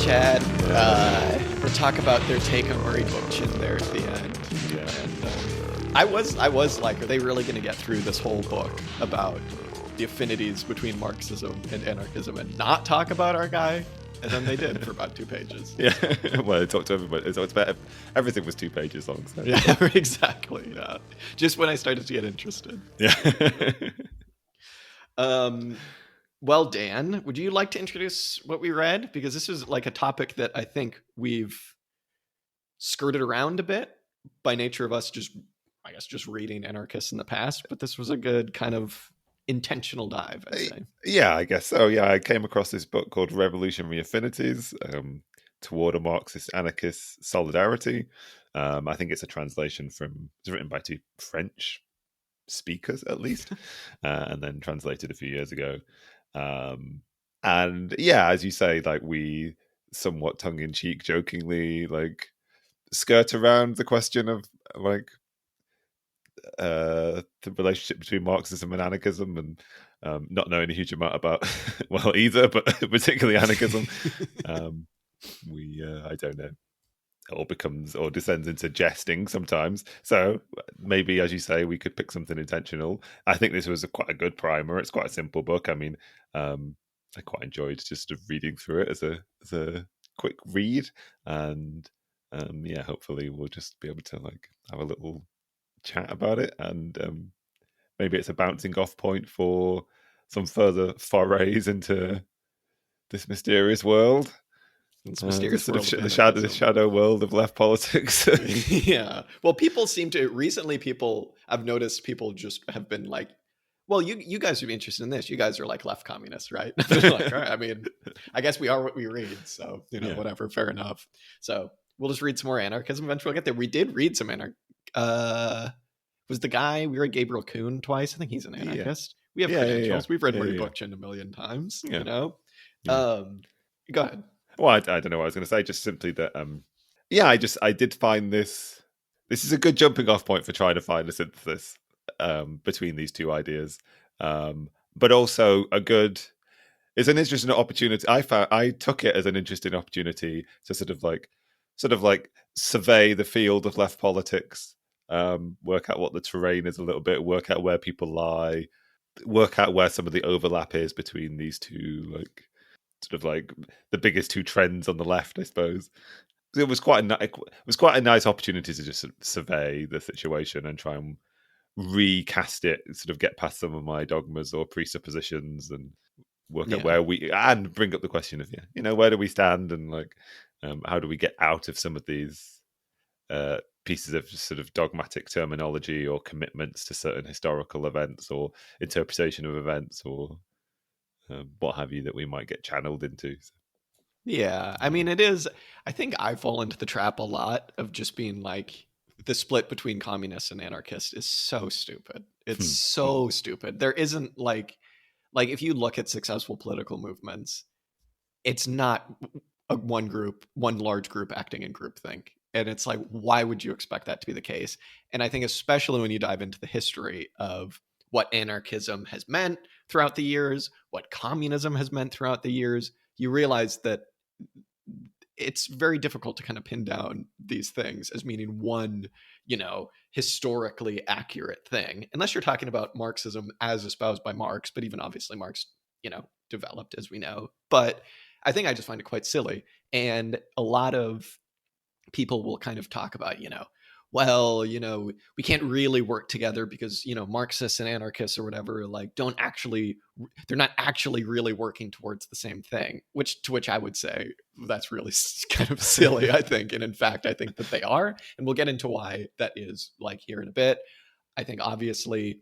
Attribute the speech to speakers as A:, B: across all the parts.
A: chat or talk about their take on Murray Bookchin there at the end.
B: Yeah.
A: And I was like, are they really going to get through this whole book about the affinities between Marxism and anarchism and not talk about our guy? And then they did for about 2 pages.
B: Yeah. Well, they talked to everybody. They talked about everything was 2 pages long. So.
A: Yeah, exactly. Yeah. Just when I started to get interested.
B: Yeah.
A: Well, Dan, would you like to introduce what we read? Because this is like a topic that I think we've skirted around a bit by nature of us just reading anarchists in the past. But this was a good kind of intentional dive, I'd say.
B: Yeah, I guess so. Yeah, I came across this book called Revolutionary Affinities Toward a Marxist-Anarchist Solidarity. I think it's a translation it's written by 2 French speakers, at least, and then translated a few years ago. And yeah, as you say, like we somewhat tongue-in-cheek, jokingly, like skirt around the question of like the relationship between Marxism and anarchism, and not knowing a huge amount about well either, but particularly anarchism. I don't know, it all becomes or descends into jesting sometimes. So maybe, as you say, we could pick something intentional. I think this was quite a good primer. It's quite a simple book. I mean, I quite enjoyed just reading through it as a quick read, and yeah, hopefully we'll just be able to like have a little chat about it, and maybe it's a bouncing off point for some further forays into this mysterious world.
A: It's mysterious world of
B: the shadow world of left politics.
A: Yeah. Well, I've noticed people just have been like, well, you guys would be interested in this. You guys are like left communists, right? Like, all right, I mean, I guess we are what we read. So,
B: Yeah.
A: Whatever, fair enough. So we'll just read some more anarchism. Eventually we'll get there. We did read some was the guy, we read Gabriel Kuhn twice. I think he's an anarchist. We have credentials. We've read Murray Bookchin a million times, Go ahead.
B: Well, I don't know what I was going to say. Just simply that, I did find this. This is a good jumping off point for trying to find a synthesis between these 2 ideas, but also it's an interesting opportunity. I took it as an interesting opportunity to sort of like survey the field of left politics, work out what the terrain is a little bit, work out where people lie, work out where some of the overlap is between these 2, like sort of like the biggest 2 trends on the left, I suppose. It was quite a nice opportunity to just survey the situation and try and recast it, sort of get past some of my dogmas or presuppositions and work out and bring up the question of where do we stand, and like how do we get out of some of these pieces of sort of dogmatic terminology or commitments to certain historical events or interpretation of events or what have you that we might get channeled into.
A: Yeah, I mean, it is. I think I fall into the trap a lot of just being like, the split between communists and anarchists is so stupid. It's so stupid. There isn't like if you look at successful political movements, it's not one large group acting in groupthink. And it's like, why would you expect that to be the case? And I think especially when you dive into the history of what anarchism has meant throughout the years, what communism has meant throughout the years, you realize that it's very difficult to kind of pin down these things as meaning one, historically accurate thing, unless you're talking about Marxism as espoused by Marx, but even obviously Marx, developed as we know. But I think I just find it quite silly. And a lot of people will kind of talk about, well, we can't really work together because, Marxists and anarchists or whatever, like they're not actually really working towards the same thing, to which I would say that's really kind of silly, I think. And in fact, I think that they are. And we'll get into why that is like here in a bit. I think obviously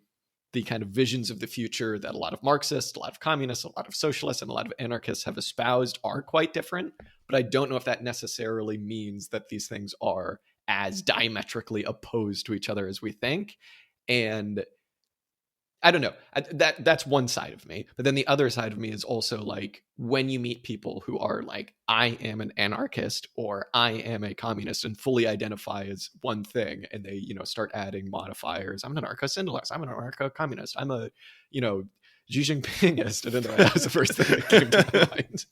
A: the kind of visions of the future that a lot of Marxists, a lot of communists, a lot of socialists, and a lot of anarchists have espoused are quite different. But I don't know if that necessarily means that these things are as diametrically opposed to each other as we think. And I don't know. That's one side of me. But then the other side of me is also like, when you meet people who are like, I am an anarchist or I am a communist and fully identify as one thing, and they, start adding modifiers. I'm an anarcho-syndicalist. I'm an anarcho-communist. I'm a, Xi Jinpingist. I don't know. That was the first thing that came to my mind.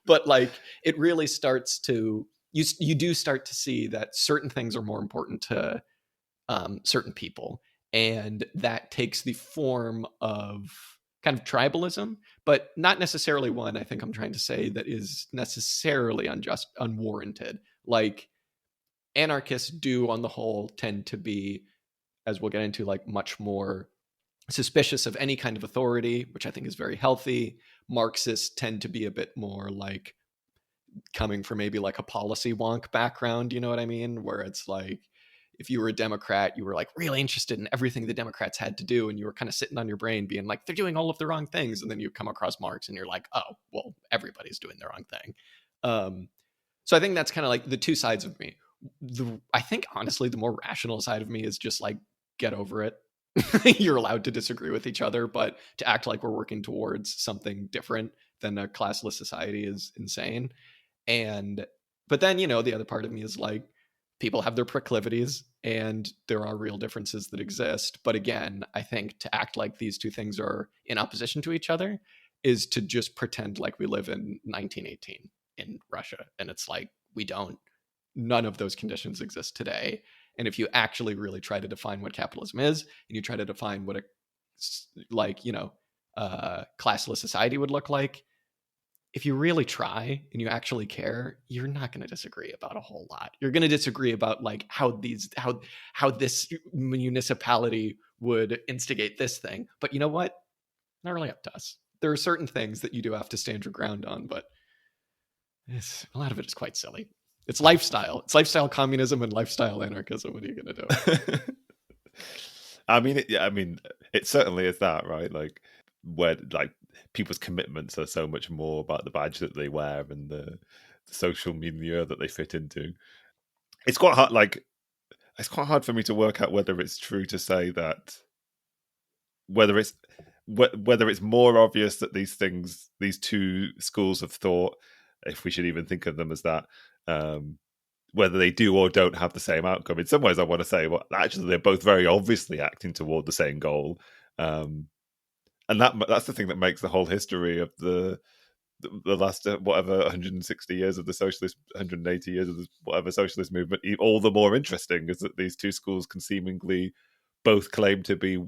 A: But like, it really starts to, you do start to see that certain things are more important to certain people. And that takes the form of kind of tribalism, but not necessarily one, I think I'm trying to say, that is necessarily unwarranted. Like, anarchists do on the whole tend to be, as we'll get into, like much more suspicious of any kind of authority, which I think is very healthy. Marxists tend to be a bit more like coming from maybe like a policy wonk background, you know what I mean? Where it's like, if you were a Democrat, you were like really interested in everything the Democrats had to do, and you were kind of sitting on your brain being like, they're doing all of the wrong things. And then you come across Marx and you're like, oh, well, everybody's doing the wrong thing. So I think that's kind of like the two sides of me. I think honestly, the more rational side of me is just like, get over it. You're allowed to disagree with each other, but to act like we're working towards something different than a classless society is insane. But then, the other part of me is like, people have their proclivities and there are real differences that exist. But again, I think to act like these two things are in opposition to each other is to just pretend like we live in 1918 in Russia. And it's like, we don't. None of those conditions exist today. And if you actually really try to define what capitalism is, and you try to define what a classless society would look like, if you really try and you actually care, you're not going to disagree about a whole lot. You're going to disagree about like how this municipality would instigate this thing. But you know what? Not really up to us. There are certain things that you do have to stand your ground on, but a lot of it is quite silly. It's lifestyle. It's lifestyle communism and lifestyle anarchism. What are you going to do?
B: I mean, it certainly is that, right? Like, where like people's commitments are so much more about the badge that they wear and the social milieu that they fit into. It's quite hard. Like, it's quite hard for me to work out whether it's true to say that whether it's more obvious that these two schools of thought, if we should even think of them as that, whether they do or don't have the same outcome. In some ways, I want to say, well, actually, they're both very obviously acting toward the same goal. And that's the thing that makes the whole history of the last, 160 years of the socialist, 180 years of the whatever socialist movement, all the more interesting, is that these two schools can seemingly both claim to be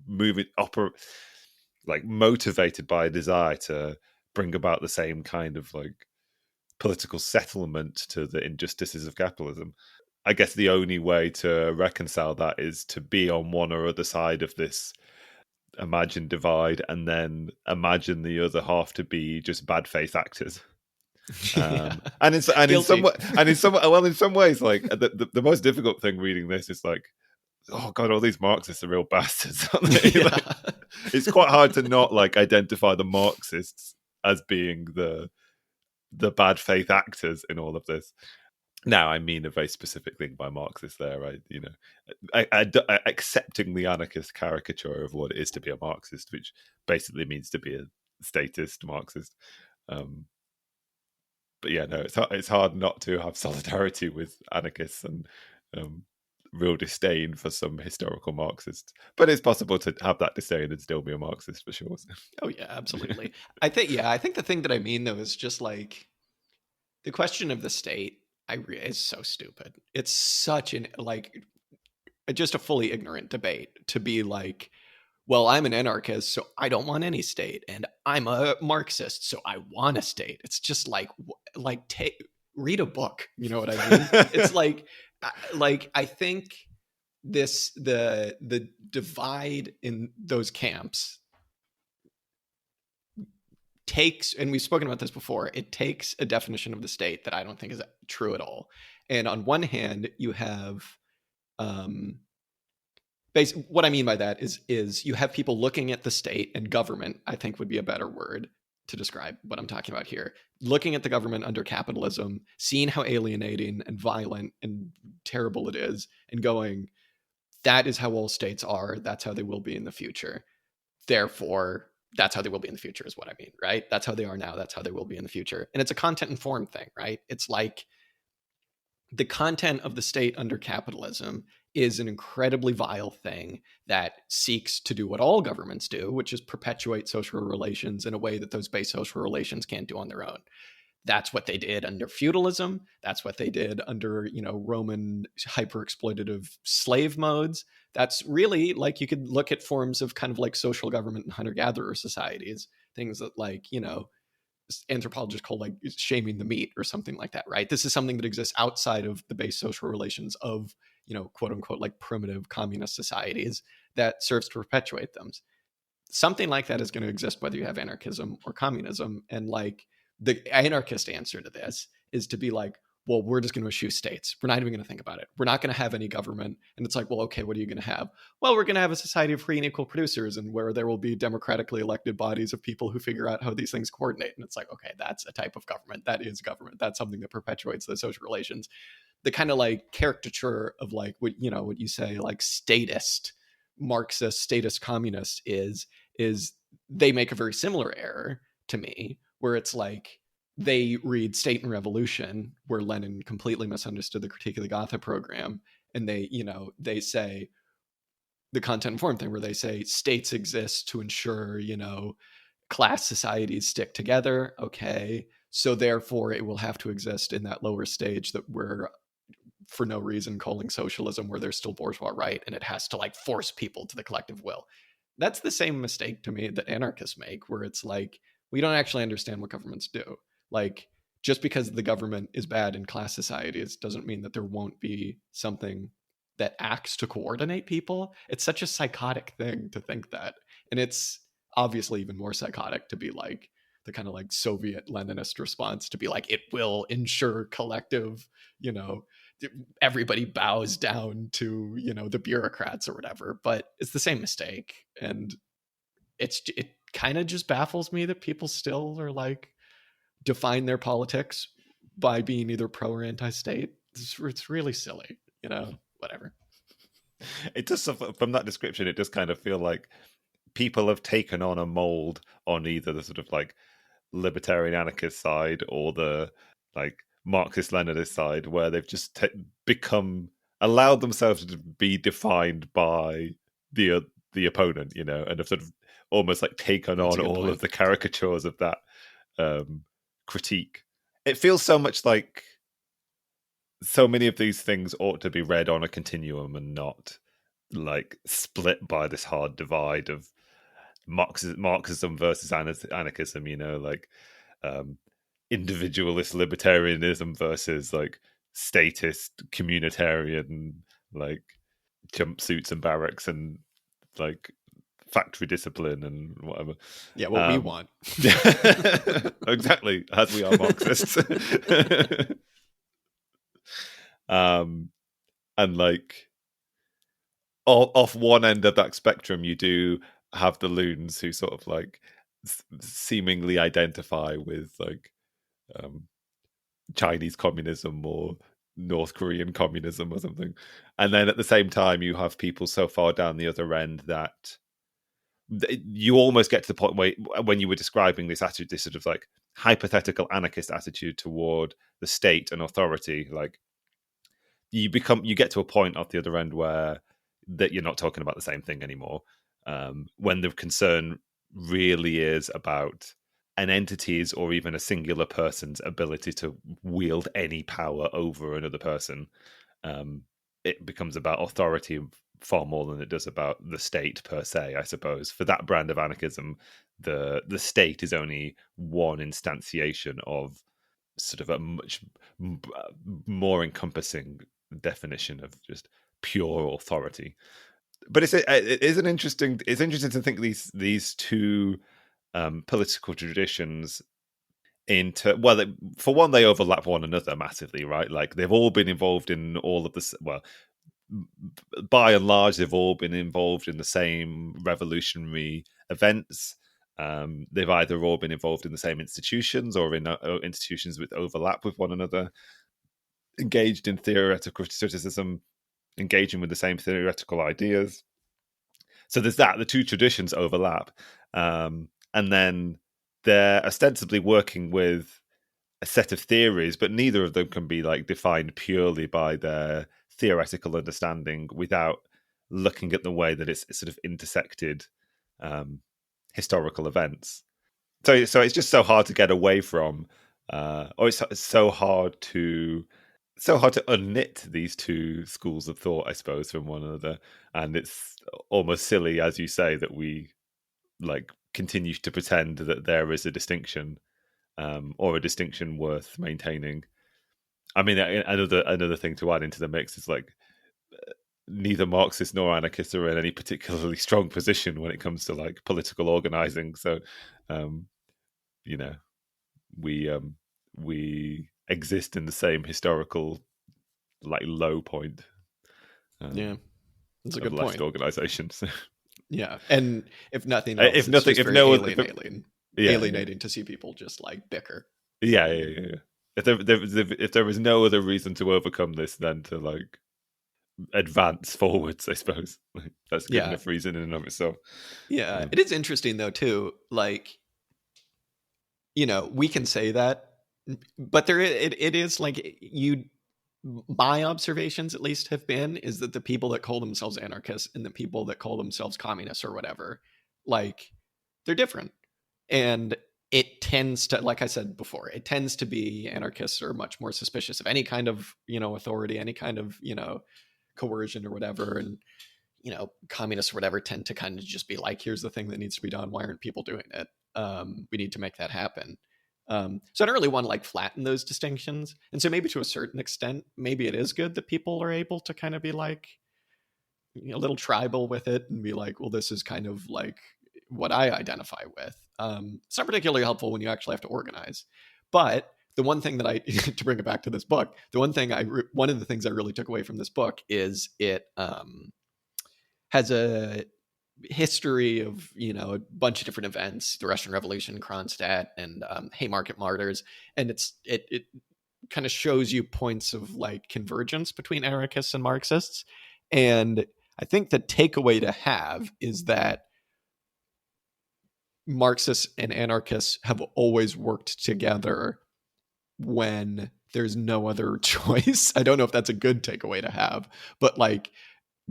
B: motivated by a desire to bring about the same kind of like political settlement to the injustices of capitalism. I guess the only way to reconcile that is to be on one or other side of this imagined divide, and then imagine the other half to be just bad faith actors. And in some ways, like the most difficult thing reading this is like, oh god, all these Marxists are real bastards, aren't they? Yeah. Like, it's quite hard to not like identify the Marxists as being the bad faith actors in all of this. Now, I mean a very specific thing by Marxist there, right? Accepting the anarchist caricature of what it is to be a Marxist, which basically means to be a statist Marxist. But yeah, no, it's hard not to have solidarity with anarchists and real disdain for some historical Marxists. But it's possible to have that disdain and still be a Marxist, for sure.
A: Oh yeah, absolutely. I think the thing that I mean though is just like the question of the state. Is so stupid. It's such just a fully ignorant debate to be like, well, I'm an anarchist, so I don't want any state, and I'm a Marxist, so I want a state. It's just read a book. You know what I mean? It's like I think the divide in those camps takes, and we've spoken about this before, it takes a definition of the state that I don't think is true at all. And on one hand, you have what I mean by that is you have people looking at the state and government, I think would be a better word to describe what I'm talking about here, looking at the government under capitalism, seeing how alienating and violent and terrible it is, and going, that is how all states are, that's how they will be in the future, therefore that's how they will be in the future is what I mean, right? That's how they are now. That's how they will be in the future. And it's a content and form thing, right? It's like the content of the state under capitalism is an incredibly vile thing that seeks to do what all governments do, which is perpetuate social relations in a way that those base social relations can't do on their own. That's what they did under feudalism. That's what they did under, Roman hyper-exploitative slave modes. That's really, like, you could look at forms of kind of like social government and hunter-gatherer societies, things that, like, anthropologists call like shaming the meat or something like that, right? This is something that exists outside of the base social relations of, quote unquote, like primitive communist societies that serves to perpetuate them. Something like that is going to exist whether you have anarchism or communism. And like the anarchist answer to this is to be like, well, we're just going to eschew states. We're not even going to think about it. We're not going to have any government. And it's like, well, okay, what are you going to have? Well, we're going to have a society of free and equal producers, and where there will be democratically elected bodies of people who figure out how these things coordinate. And it's like, okay, that's a type of government. That is government. That's something that perpetuates the social relations. The kind of like caricature of like what you say, like statist, Marxist, statist communist is they make a very similar error to me, where it's like, they read State and Revolution, where Lenin completely misunderstood the Critique of the Gotha program. And they say the content informed thing, where they say states exist to ensure, class societies stick together. Okay. So therefore it will have to exist in that lower stage that we're for no reason calling socialism, where there's still bourgeois right. And it has to like force people to the collective will. That's the same mistake to me that anarchists make, where it's like, we don't actually understand what governments do. Like, just because the government is bad in class societies doesn't mean that there won't be something that acts to coordinate people. It's such a psychotic thing to think that. And it's obviously even more psychotic to be like the kind of like Soviet Leninist response, to be like, it will ensure collective, everybody bows down to, the bureaucrats or whatever. But it's the same mistake. And it kind of just baffles me that people still are like, define their politics by being either pro or anti-state. It's really silly, whatever.
B: It does, from that description, it does kind of feel like people have taken on a mold on either the sort of like libertarian anarchist side or the like Marxist-Leninist side, where they've just allowed themselves to be defined by the opponent, and have sort of almost like taken on all point. Of the caricatures of that critique. It feels so much like so many of these things ought to be read on a continuum and not like split by this hard divide of Marxism versus anarchism, like individualist libertarianism versus like statist communitarian, like jumpsuits and barracks and like factory discipline and whatever.
A: Yeah, what we want.
B: Exactly, as we are Marxists. And like off one end of that spectrum, you do have the loons who sort of like seemingly identify with like Chinese communism or North Korean communism or something. And then at the same time, you have people so far down the other end that you almost get to the point where, when you were describing this attitude, this sort of like hypothetical anarchist attitude toward the state and authority, like you get to a point at the other end where that you're not talking about the same thing anymore. When the concern really is about an entity's or even a singular person's ability to wield any power over another person, it becomes about authority far more than it does about the state per se, I suppose. For that brand of anarchism, the state is only one instantiation of sort of a much more encompassing definition of just pure authority. But it's interesting to think these two political traditions for one, they overlap one another massively, right? Like they've all been involved in all of this. Well, by and large, they've all been involved in the same revolutionary events. They've either all been involved in the same institutions or in institutions with overlap with one another, engaged in theoretical criticism, engaging with the same theoretical ideas. So there's that. The two traditions overlap. And then they're ostensibly working with a set of theories, but neither of them can be like defined purely by their theoretical understanding without looking at the way that it's sort of intersected historical events. So it's just so hard to get away from, or it's so hard to unknit these two schools of thought, I suppose, from one another. And it's almost silly, as you say, that we like continue to pretend that there is a distinction, or a distinction worth maintaining. I mean, another thing to add into the mix is like neither Marxists nor anarchists are in any particularly strong position when it comes to like political organizing. So, you know, we exist in the same historical like low point.
A: Yeah, that's a
B: of
A: good
B: left
A: point.
B: organizations.
A: Yeah, and if nothing else,
B: if
A: it's
B: nothing,
A: just
B: if
A: very
B: no,
A: alienating to see people just like bicker.
B: Yeah. If there was no other reason to overcome this than to like advance forwards, I suppose that's good
A: Yeah,
B: enough reason in and of itself.
A: yeah. It is interesting though too. Like, you know, we can say that, but it is like you. My observations, at least, have been is that the people that call themselves anarchists and the people that call themselves communists or whatever, like, they're different. And it tends to, like I said before, it tends to be anarchists are much more suspicious of any kind of, you know, authority, any kind of, you know, coercion or whatever. And, you know, communists or whatever tend to kind of just be like, here's the thing that needs to be done. Why aren't people doing it? We need to make that happen. So I don't really want to like flatten those distinctions. And so maybe to a certain extent, maybe it is good that people are able to kind of be like, you know, a little tribal with it and be like, well, this is kind of like what I identify with. It's not particularly helpful when you actually have to organize. But the one thing that I, to bring it back to this book, one of the things I really took away from this book is it has a history of, you know, a bunch of different events, the Russian Revolution, Kronstadt, and Haymarket Martyrs, and it kind of shows you points of like convergence between anarchists and Marxists. And I think the takeaway to have is that Marxists and anarchists have always worked together when there's no other choice. I don't know if that's a good takeaway to have, but like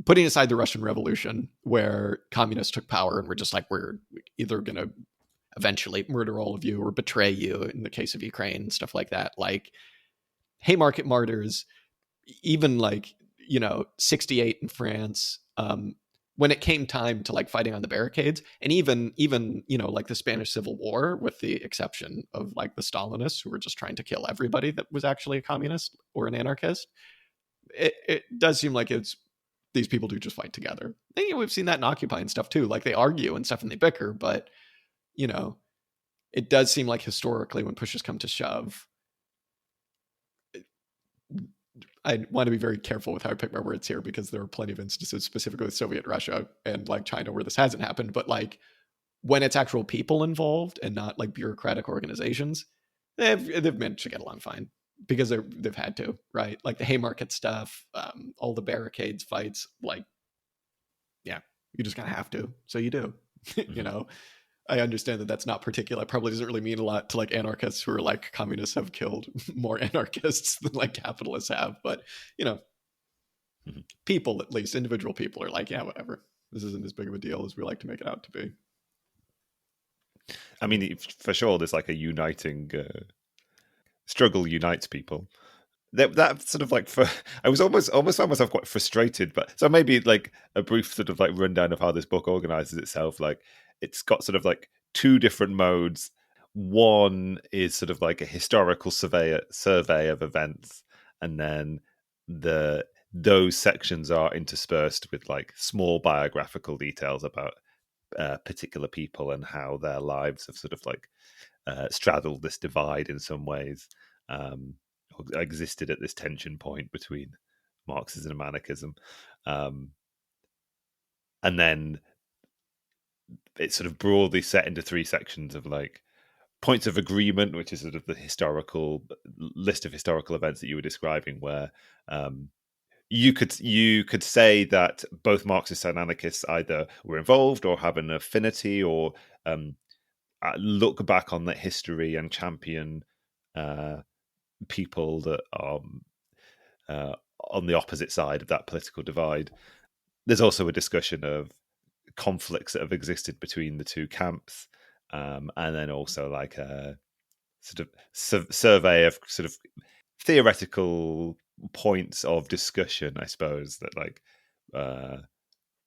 A: putting aside the Russian Revolution, where communists took power and were just like, we're either going to eventually murder all of you or betray you in the case of Ukraine and stuff like that. Like Haymarket Martyrs, even like, you know, 68 in France, when it came time to like fighting on the barricades, and even, you know, like the Spanish Civil War, with the exception of like the Stalinists who were just trying to kill everybody that was actually a communist or an anarchist, it does seem like it's these people do just fight together. And, you know, we've seen that in Occupy and stuff too. Like they argue and stuff and they bicker, but, you know, it does seem like historically when pushes come to shove, I want to be very careful with how I pick my words here, because there are plenty of instances, specifically with Soviet Russia and like China, where this hasn't happened. But like when it's actual people involved and not like bureaucratic organizations, they've managed to get along fine because they've had to, right? Like the Haymarket stuff, all the barricades fights, like, yeah, you just kind of have to. So you do, you know. I understand that that's not particular. Probably doesn't really mean a lot to like anarchists who are like, communists have killed more anarchists than like capitalists have. But, you know, people, at least individual people, are like, yeah, whatever. This isn't as big of a deal as we like to make it out to be.
B: I mean, for sure, there's like a uniting struggle unites people. That sort of like, I was almost found myself quite frustrated, but so maybe like a brief sort of like rundown of how this book organizes itself. Like it's got sort of like two different modes. One is sort of like a historical survey of events, and then those sections are interspersed with like small biographical details about particular people and how their lives have sort of like straddled this divide in some ways. Existed at this tension point between Marxism and anarchism. And then it's sort of broadly set into three sections of like points of agreement, which is sort of the historical list of historical events that you were describing, where you could say that both Marxists and anarchists either were involved or have an affinity, or look back on that history and champion people that are on the opposite side of that political divide. There's also a discussion of conflicts that have existed between the two camps, and then also like a sort of survey of sort of theoretical points of discussion, I suppose, that like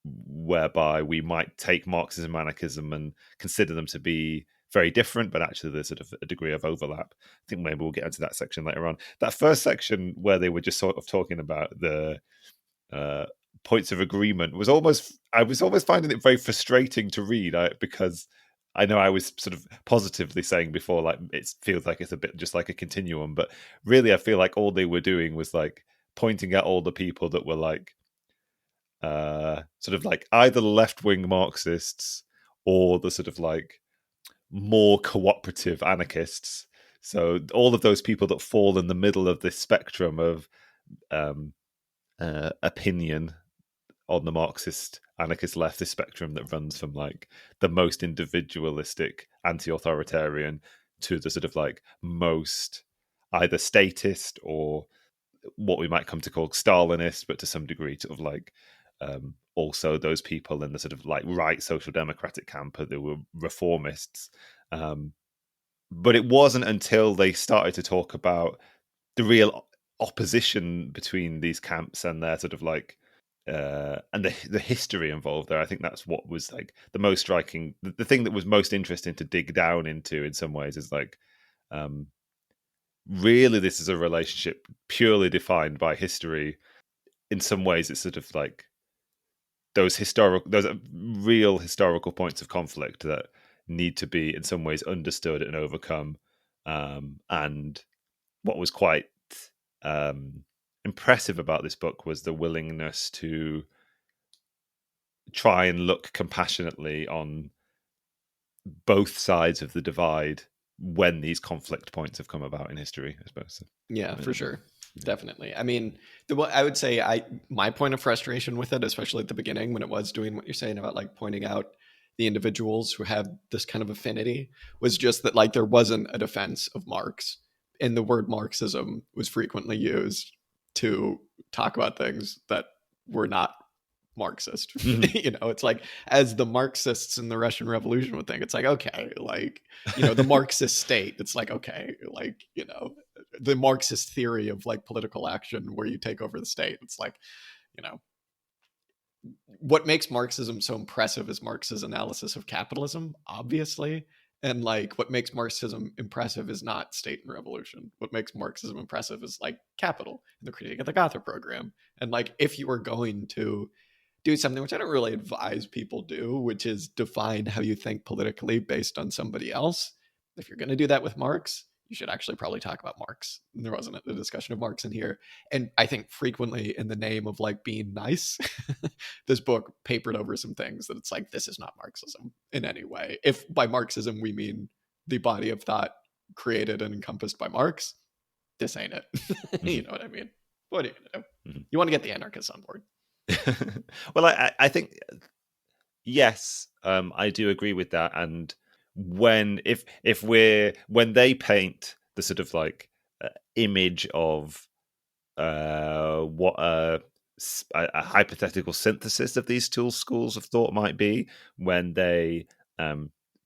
B: whereby we might take Marxism, anarchism, and consider them to be very different, but actually there's sort of a degree of overlap. I think maybe we'll get into that section later on. That first section where they were just sort of talking about the points of agreement I was almost finding it very frustrating to read, because I know I was sort of positively saying before, like, it feels like it's a bit just like a continuum, but really I feel like all they were doing was like pointing at all the people that were like sort of like either left-wing Marxists or the sort of like more cooperative anarchists. So all of those people that fall in the middle of this spectrum of opinion on the Marxist anarchist leftist spectrum that runs from like the most individualistic anti-authoritarian to the sort of like most either statist or what we might come to call Stalinist, but to some degree sort of like also those people in the sort of like right social democratic camp that were reformists. But it wasn't until they started to talk about the real opposition between these camps and their sort of like and the history involved there. I think that's what was like the most striking. The thing that was most interesting to dig down into in some ways is like really this is a relationship purely defined by history. In some ways it's sort of like those real historical points of conflict that need to be in some ways understood and overcome. And what was quite impressive about this book was the willingness to try and look compassionately on both sides of the divide when these conflict points have come about in history, I suppose.
A: Yeah, for sure. Definitely. I mean, I would say my point of frustration with it, especially at the beginning when it was doing what you're saying about like pointing out the individuals who have this kind of affinity, was just that like there wasn't a defense of Marx, and the word Marxism was frequently used to talk about things that were not Marxist. It's like, as the Marxists in the Russian Revolution would think, it's like, okay, like, the Marxist state, it's like, okay, like, the Marxist theory of like political action where you take over the state. It's like, what makes Marxism so impressive is Marx's analysis of capitalism, obviously. And like what makes Marxism impressive is not state and revolution. What makes Marxism impressive is like capital and the critique of the Gotha program. And like, if you are going to do something, which I don't really advise people do, which is define how you think politically based on somebody else, if you're going to do that with Marx, you should actually probably talk about Marx. And there wasn't a discussion of Marx in here. And I think frequently in the name of like being nice, this book papered over some things that it's like, this is not Marxism in any way. If by Marxism we mean the body of thought created and encompassed by Marx, this ain't it. You know what I mean? What are you going to do? Mm-hmm. You want to get the anarchists on board.
B: Well, I think, yes, I do agree with that. And when they paint the sort of like image of what a hypothetical synthesis of these two schools of thought might be, when they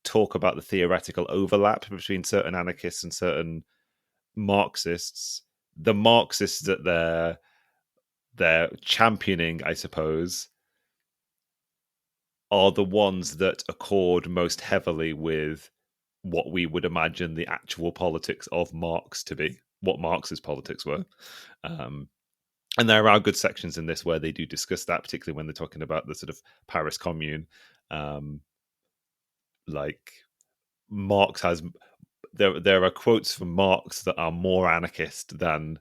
B: talk about the theoretical overlap between certain anarchists and certain Marxists, the Marxists that they're championing, I suppose, are the ones that accord most heavily with what we would imagine the actual politics of Marx to be, what Marx's politics were. And there are good sections in this where they do discuss that, particularly when they're talking about the sort of Paris Commune. Like Marx has, there are quotes from Marx that are more anarchist than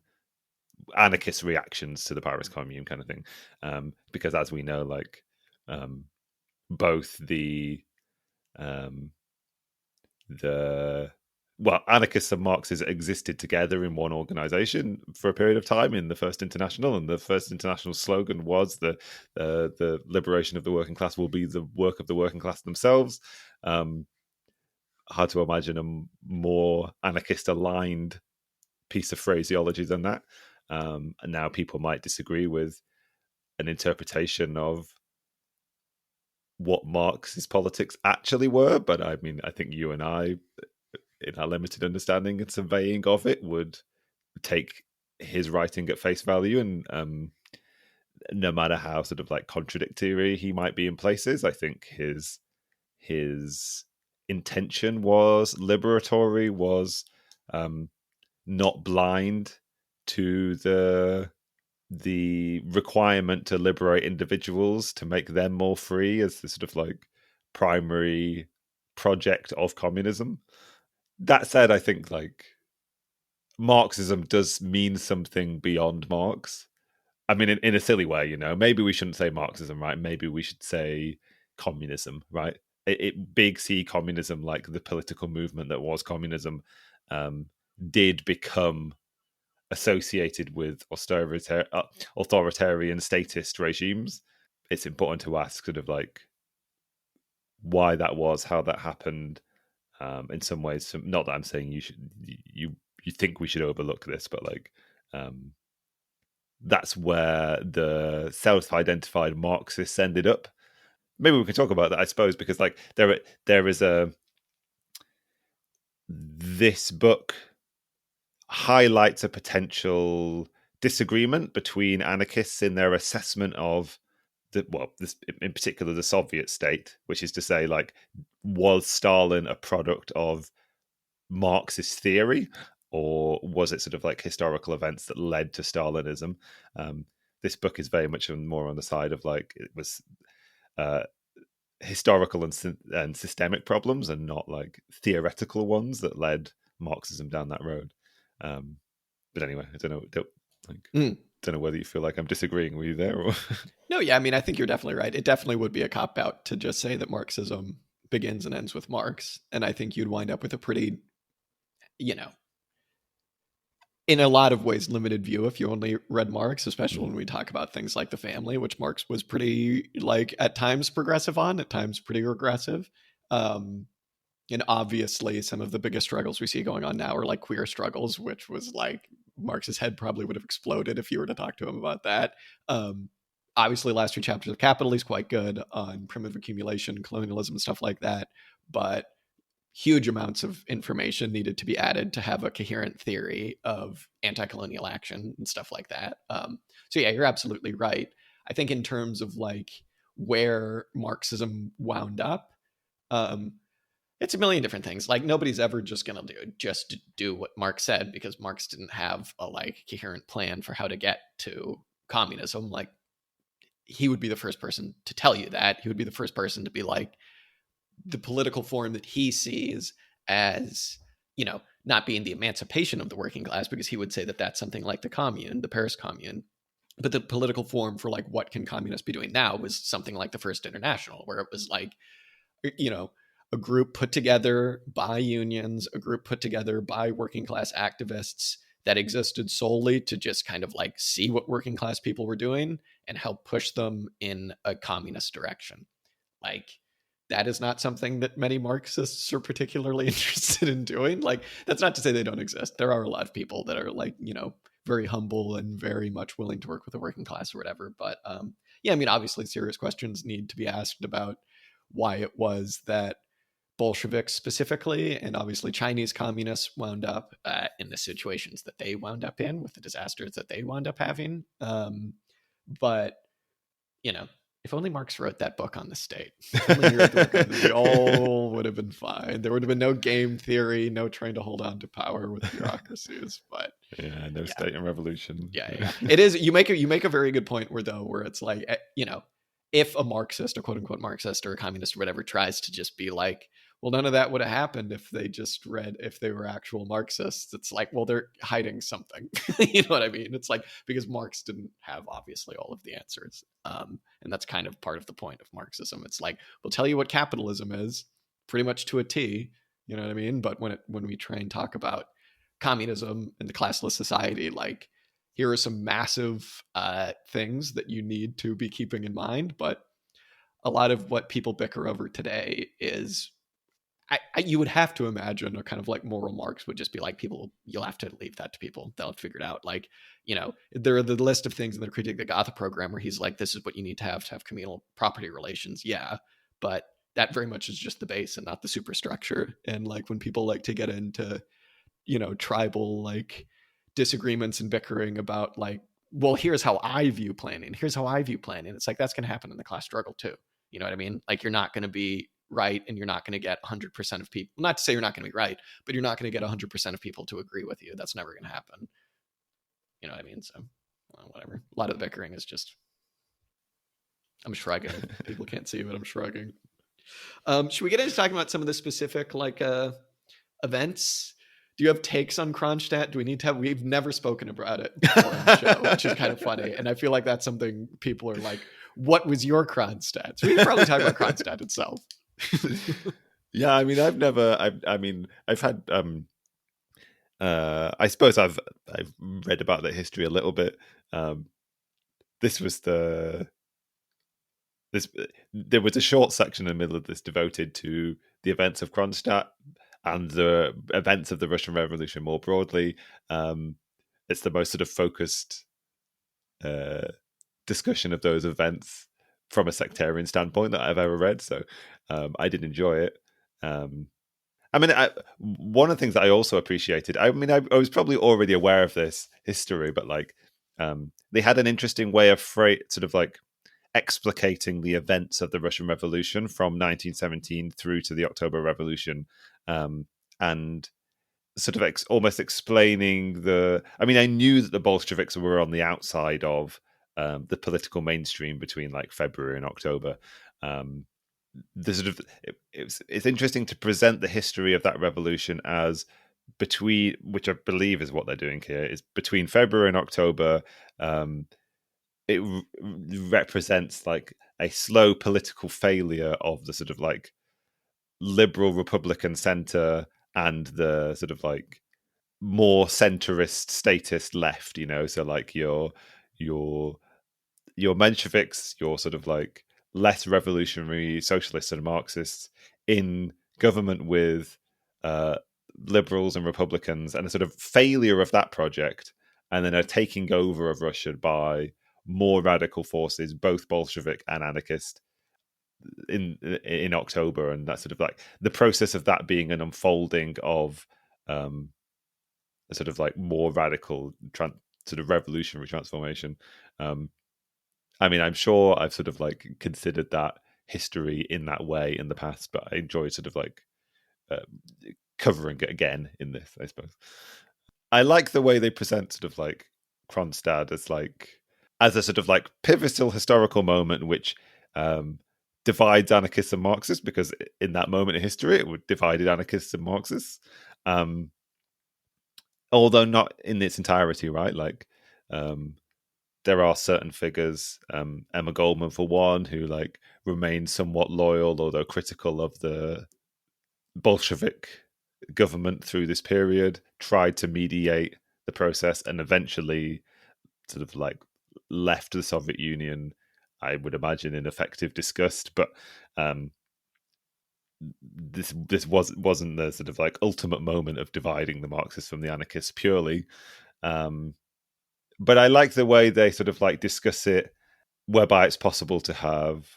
B: anarchist reactions to the Paris Commune kind of thing. Because as we know, like both anarchists and Marxists existed together in one organization for a period of time in the First International, and the First International slogan was the liberation of the working class will be the work of the working class themselves. Hard to imagine a more anarchist aligned piece of phraseology than that. And now people might disagree with an interpretation of what Marx's politics actually were. But I mean, I think you and I, in our limited understanding and surveying of it, would take his writing at face value. And no matter how sort of like contradictory he might be in places, I think his intention was liberatory, was not blind to the requirement to liberate individuals, to make them more free as the sort of like primary project of communism. That said, I think like Marxism does mean something beyond Marx. I mean, in a silly way, you know, maybe we shouldn't say Marxism, right? Maybe we should say communism, right? Big C communism, like the political movement that was communism, did become associated with authoritarian statist regimes. It's important to ask sort of like why that was, how that happened. In some ways, not that I'm saying you think we should overlook this, but like that's where the self-identified Marxists ended up. Maybe we can talk about that, I suppose, because like there is this book highlights a potential disagreement between anarchists in their assessment of this in particular the Soviet state, which is to say, like, was Stalin a product of Marxist theory, or was it sort of like historical events that led to Stalinism? This book is very much more on the side of like it was historical and systemic problems, and not like theoretical ones that led Marxism down that road. But anyway, I don't know. Don't know whether you feel like I'm disagreeing with you there, or
A: no. Yeah, I mean, I think you're definitely right. It definitely would be a cop out to just say that Marxism begins and ends with Marx, and I think you'd wind up with a pretty, you know, in a lot of ways, limited view if you only read Marx, especially when we talk about things like the family, which Marx was pretty, like, at times progressive on, at times pretty regressive. And obviously some of the biggest struggles we see going on now are like queer struggles, which was like Marx's head probably would have exploded if you were to talk to him about that. Obviously, last two chapters of Capital, he's quite good on primitive accumulation, colonialism, and stuff like that. But huge amounts of information needed to be added to have a coherent theory of anti-colonial action and stuff like that. So yeah, you're absolutely right. I think in terms of like where Marxism wound up, it's a million different things. Like nobody's ever just going to do what Marx said, because Marx didn't have a like coherent plan for how to get to communism. Like he would be the first person to tell you that. He would be the first person to be like, the political form that he sees as, you know, not being the emancipation of the working class, because he would say that that's something like the commune, the Paris Commune. But the political form for like what can communists be doing now was something like the First International, where it was like, you know, a group put together by unions, a group put together by working class activists that existed solely to just kind of like see what working class people were doing and help push them in a communist direction. Like, that is not something that many Marxists are particularly interested in doing. Like, that's not to say they don't exist. There are a lot of people that are like, you know, very humble and very much willing to work with the working class or whatever. But yeah, I mean, obviously serious questions need to be asked about why it was that Bolsheviks specifically, and obviously Chinese communists, wound up in the situations that they wound up in with the disasters that they wound up having. But, you know, if only Marx wrote that book on the state, we all would have been fine. There would have been no game theory, no trying to hold on to power with bureaucracies. But
B: yeah, no state and revolution.
A: Yeah. It is. You make a very good point where it's like, you know, if a Marxist, a quote unquote Marxist or a communist or whatever, tries to just be like, well, none of that would have happened if they were actual Marxists. It's like, well, they're hiding something. You know what I mean? It's like, because Marx didn't have obviously all of the answers. And that's kind of part of the point of Marxism. It's like, we'll tell you what capitalism is pretty much to a T. You know what I mean? But when we try and talk about communism and the classless society, like, here are some massive things that you need to be keeping in mind. But a lot of what people bicker over today is you would have to imagine a kind of like moral marks would just be like, people, you'll have to leave that to people. They'll have to figure it out. Like, there are the list of things in the Critique of the Gotha program where he's like, this is what you need to have communal property relations. Yeah. But that very much is just the base and not the superstructure. And like when people like to get into, tribal like disagreements and bickering about like, well, here's how I view planning. Here's how I view planning. It's like, that's going to happen in the class struggle too. You know what I mean? Like, you're not going to be right, and you're not going to get 100% of people. Not to say you're not going to be right, but you're not going to get 100% of people to agree with you. That's never going to happen. You know what I mean? So, well, whatever. A lot of the bickering is just, I'm shrugging. People can't see, but I'm shrugging. Should we get into talking about some of the specific like events? Do you have takes on Kronstadt? Do we need to have? We've never spoken about it before on the show, which is kind of funny. And I feel like that's something people are like, what was your Kronstadt? So we can probably talk about Kronstadt itself.
B: Yeah, I mean, I've had I suppose I've read about the history a little bit. There was a short section in the middle of this devoted to the events of Kronstadt and the events of the Russian Revolution more broadly. It's the most sort of focused discussion of those events from a sectarian standpoint that I've ever read. So I did enjoy it. One of the things that I also appreciated, I was probably already aware of this history, but like they had an interesting way of sort of like explicating the events of the Russian Revolution from 1917 through to the October Revolution, and sort of almost explaining I knew that the Bolsheviks were on the outside of the political mainstream between like February and October. It's interesting to present the history of that revolution as between, which I believe is what they're doing here, is between February and October. It represents like a slow political failure of the sort of like liberal Republican center and the sort of like more centrist statist left, so like your Mensheviks, your sort of like less revolutionary socialists and Marxists in government with liberals and Republicans, and a sort of failure of that project, and then a taking over of Russia by more radical forces, both Bolshevik and anarchist, in October, and that sort of like the process of that being an unfolding of a sort of like more radical sort of revolutionary transformation. I'm sure I've sort of like considered that history in that way in the past, but I enjoy sort of like covering it again in this, I suppose. I like the way they present sort of like Kronstadt as a sort of like pivotal historical moment which divides anarchists and Marxists, because in that moment in history it would divided anarchists and Marxists, although not in its entirety, right? Like there are certain figures, Emma Goldman for one, who like remained somewhat loyal, although critical of the Bolshevik government through this period, tried to mediate the process, and eventually sort of like left the Soviet Union, I would imagine, in effective disgust. But this wasn't the sort of like ultimate moment of dividing the Marxists from the anarchists purely. But I like the way they sort of like discuss it, whereby it's possible to have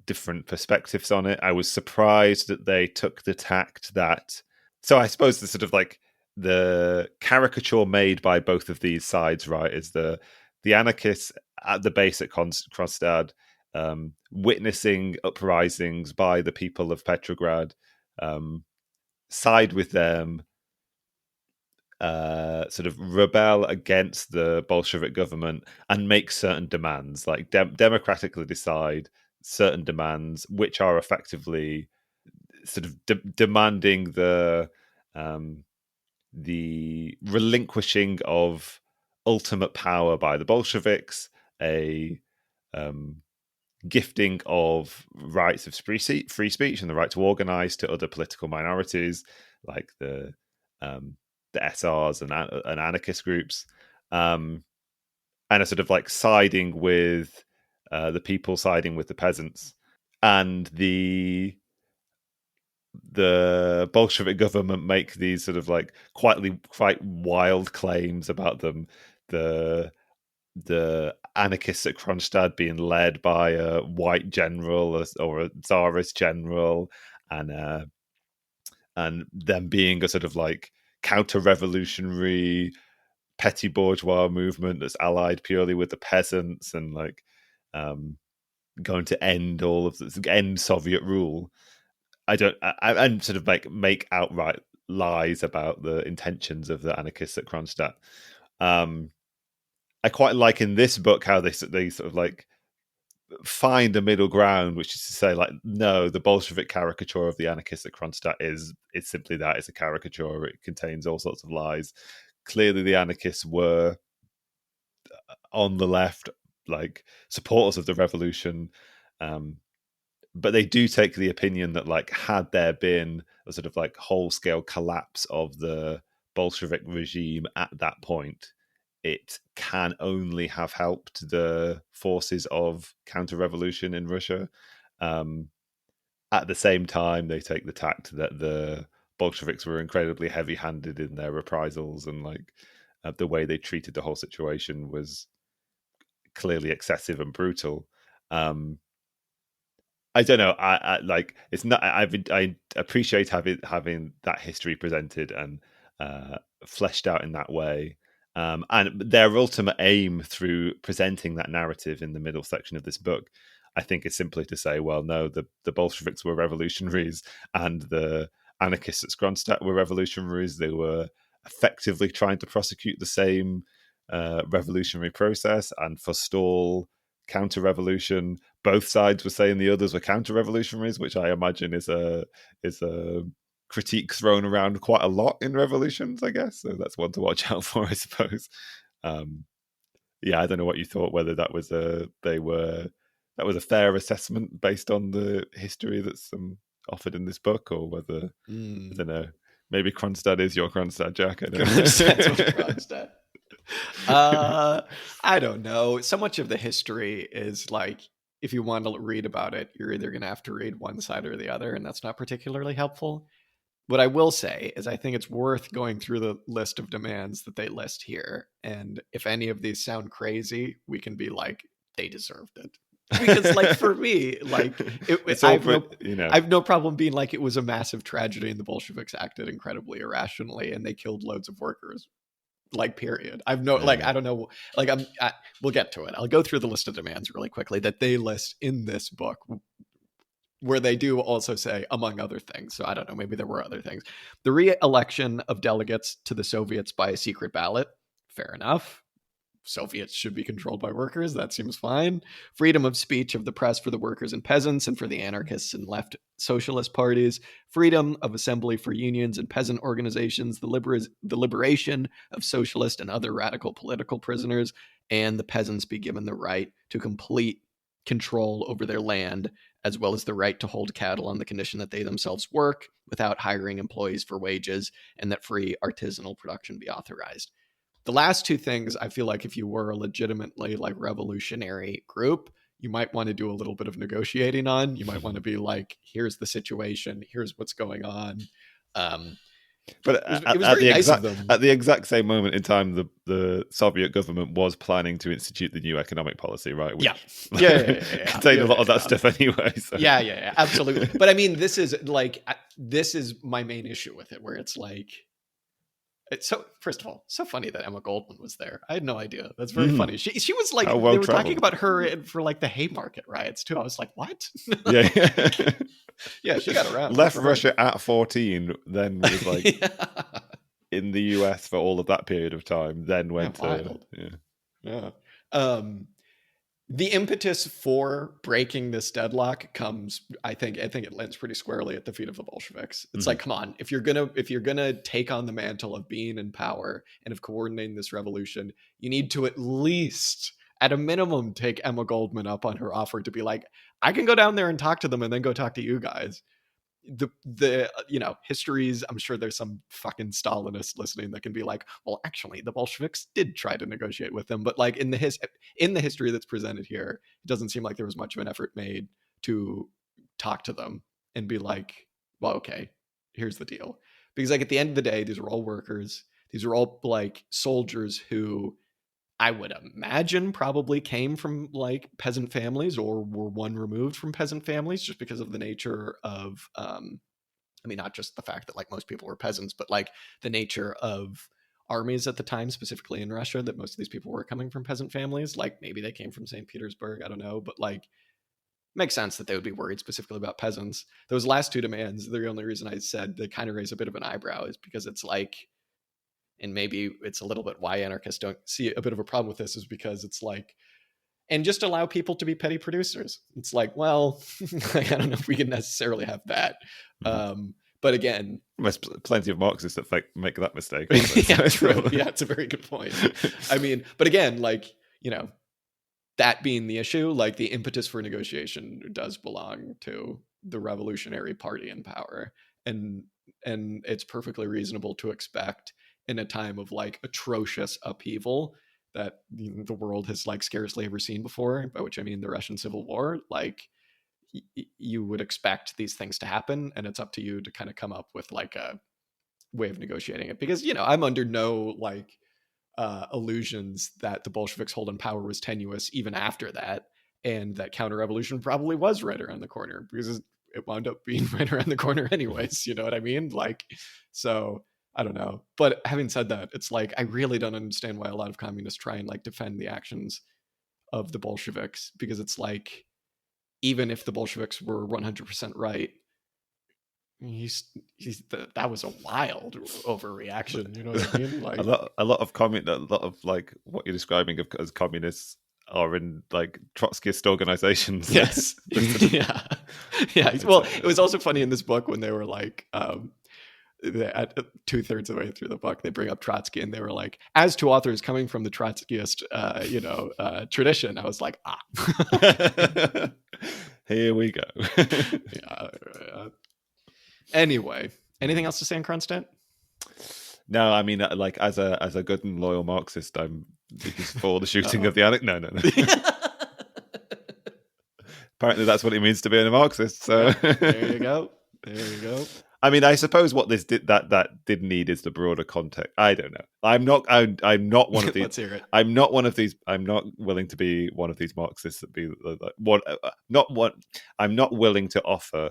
B: different perspectives on it. I was surprised that they took the tact that, so I suppose the sort of like the caricature made by both of these sides, right, is the anarchists at the base at Kronstadt, witnessing uprisings by the people of Petrograd, side with them, sort of rebel against the Bolshevik government and make certain demands, like democratically decide certain demands, which are effectively sort of demanding the relinquishing of ultimate power by the Bolsheviks, a gifting of rights of free speech and the right to organize to other political minorities, like the SRs and anarchist groups, and a sort of like siding with the people, siding with the peasants, and the the Bolshevik government make these sort of like quite wild claims about them. The anarchists at Kronstadt being led by a white general or a Tsarist general, and them being a sort of like counter-revolutionary petty bourgeois movement that's allied purely with the peasants and like going to end end Soviet rule. And sort of make outright lies about the intentions of the anarchists at Kronstadt. I quite like in this book how they sort of like find a middle ground, which is to say, like, no, the Bolshevik caricature of the anarchists at Kronstadt it's simply that, it's a caricature. It contains all sorts of lies. Clearly, the anarchists were on the left, like supporters of the revolution. But they do take the opinion that, like, had there been a sort of like whole-scale collapse of the Bolshevik regime at that point, it can only have helped the forces of counter-revolution in Russia. At the same time, they take the tact that the Bolsheviks were incredibly heavy-handed in their reprisals, and like the way they treated the whole situation was clearly excessive and brutal. I don't know. I like it's not. I appreciate having that history presented and fleshed out in that way. And their ultimate aim through presenting that narrative in the middle section of this book, I think, is simply to say, well, no, the Bolsheviks were revolutionaries and the anarchists at Kronstadt were revolutionaries. They were effectively trying to prosecute the same revolutionary process and forestall counter-revolution. Both sides were saying the others were counter-revolutionaries, which I imagine is a critique thrown around quite a lot in revolutions, I guess. So that's one to watch out for, I suppose. Yeah, I don't know what you thought, whether that was a fair assessment based on the history that's offered in this book, or whether I don't know. Maybe Kronstadt is your Kronstadt, Jack. I don't know.
A: Kronstadt's my Kronstadt. I don't know. So much of the history is like, if you want to read about it, you're either going to have to read one side or the other, and that's not particularly helpful. What I will say is I think it's worth going through the list of demands that they list here. And if any of these sound crazy, we can be like, they deserved it. Because, like, for me, like, I have no problem being like, it was a massive tragedy and the Bolsheviks acted incredibly irrationally and they killed loads of workers. Like, period. I've no, like, I don't know, like, we'll get to it. I'll go through the list of demands really quickly that they list in this book, where they do also say, among other things. So I don't know, maybe there were other things. The re-election of delegates to the Soviets by a secret ballot. Fair enough. Soviets should be controlled by workers. That seems fine. Freedom of speech of the press for the workers and peasants and for the anarchists and left socialist parties. Freedom of assembly for unions and peasant organizations. The liberation of socialist and other radical political prisoners. And the peasants be given the right to complete control over their land, as well as the right to hold cattle on the condition that they themselves work without hiring employees for wages, and that free artisanal production be authorized. The last two things, I feel like if you were a legitimately like revolutionary group, you might want to do a little bit of negotiating on. You might want to be like, here's the situation, here's what's going on.
B: But it was very nice of them. At the exact same moment in time, the Soviet government was planning to institute the new economic policy, right? Which, contained a lot of that stuff anyway. So.
A: Yeah, absolutely. But I mean, this is my main issue with it, where it's like, so first of all, so funny that Emma Goldman was there. I had no idea. That's very funny. She was like, they were talking about her for like the Haymarket riots too. I was like, what? Yeah, she got around.
B: Left Russia at 14, then was like in the US for all of that period of time, then went to
A: the impetus for breaking this deadlock comes, I think it lands pretty squarely at the feet of the Bolsheviks. It's like, come on, if you're gonna take on the mantle of being in power and of coordinating this revolution, you need to at least, at a minimum, take Emma Goldman up on her offer to be like, I can go down there and talk to them and then go talk to you guys. The histories, I'm sure there's some fucking Stalinist listening that can be like, well, actually the Bolsheviks did try to negotiate with them, but like in the history that's presented here, it doesn't seem like there was much of an effort made to talk to them and be like, well, okay, here's the deal. Because like at the end of the day, these are all workers. These are all like soldiers who I would imagine probably came from like peasant families or were one removed from peasant families just because of the nature of, I mean, not just the fact that like most people were peasants, but like the nature of armies at the time, specifically in Russia, that most of these people were coming from peasant families. Like maybe they came from St. Petersburg. I don't know. But like, makes sense that they would be worried specifically about peasants. Those last two demands, the only reason I said they kind of raise a bit of an eyebrow is because it's like, and maybe it's a little bit why anarchists don't see a bit of a problem with this, is because it's like, and just allow people to be petty producers. It's like, well, I don't know if we can necessarily have that. But again,
B: there's plenty of Marxists that make that mistake.
A: Yeah, true. Yeah, it's a very good point. I mean, but again, like, you know, that being the issue, like the impetus for negotiation does belong to the revolutionary party in power. And it's perfectly reasonable to expect in a time of like atrocious upheaval that the world has like scarcely ever seen before, by which I mean the Russian Civil War, like you would expect these things to happen, and it's up to you to kind of come up with like a way of negotiating it. Because, you know, I'm under no like illusions that the Bolsheviks' hold on power was tenuous even after that, and that counter-revolution probably was right around the corner, because it wound up being right around the corner anyways. You know what I mean? Like, so I don't know. But having said that, it's like I really don't understand why a lot of communists try and like defend the actions of the Bolsheviks, because it's like, even if the Bolsheviks were 100% right, that was a wild overreaction. You know what I mean? Like
B: a lot of like what you're describing as communists are in like Trotskyist organizations.
A: Yes. Yeah. Well, it was also funny in this book when they were like, at 2/3 of the way through the book, they bring up Trotsky, and they were like, as to authors coming from the Trotskyist, tradition. I was like,
B: here we go.
A: Yeah. Anyway, anything else to say on Kronstadt?
B: No, I mean, like as a good and loyal Marxist, I'm for the shooting of the anarchist. No. Apparently, that's what it means to be a Marxist. So
A: there you go.
B: I mean, I suppose what this did did need is the broader context. I don't know. I'm not one of these.
A: Let's hear it.
B: I'm not one of these. I'm not willing to be one of these Marxists that be like what. Not what. I'm not willing to offer.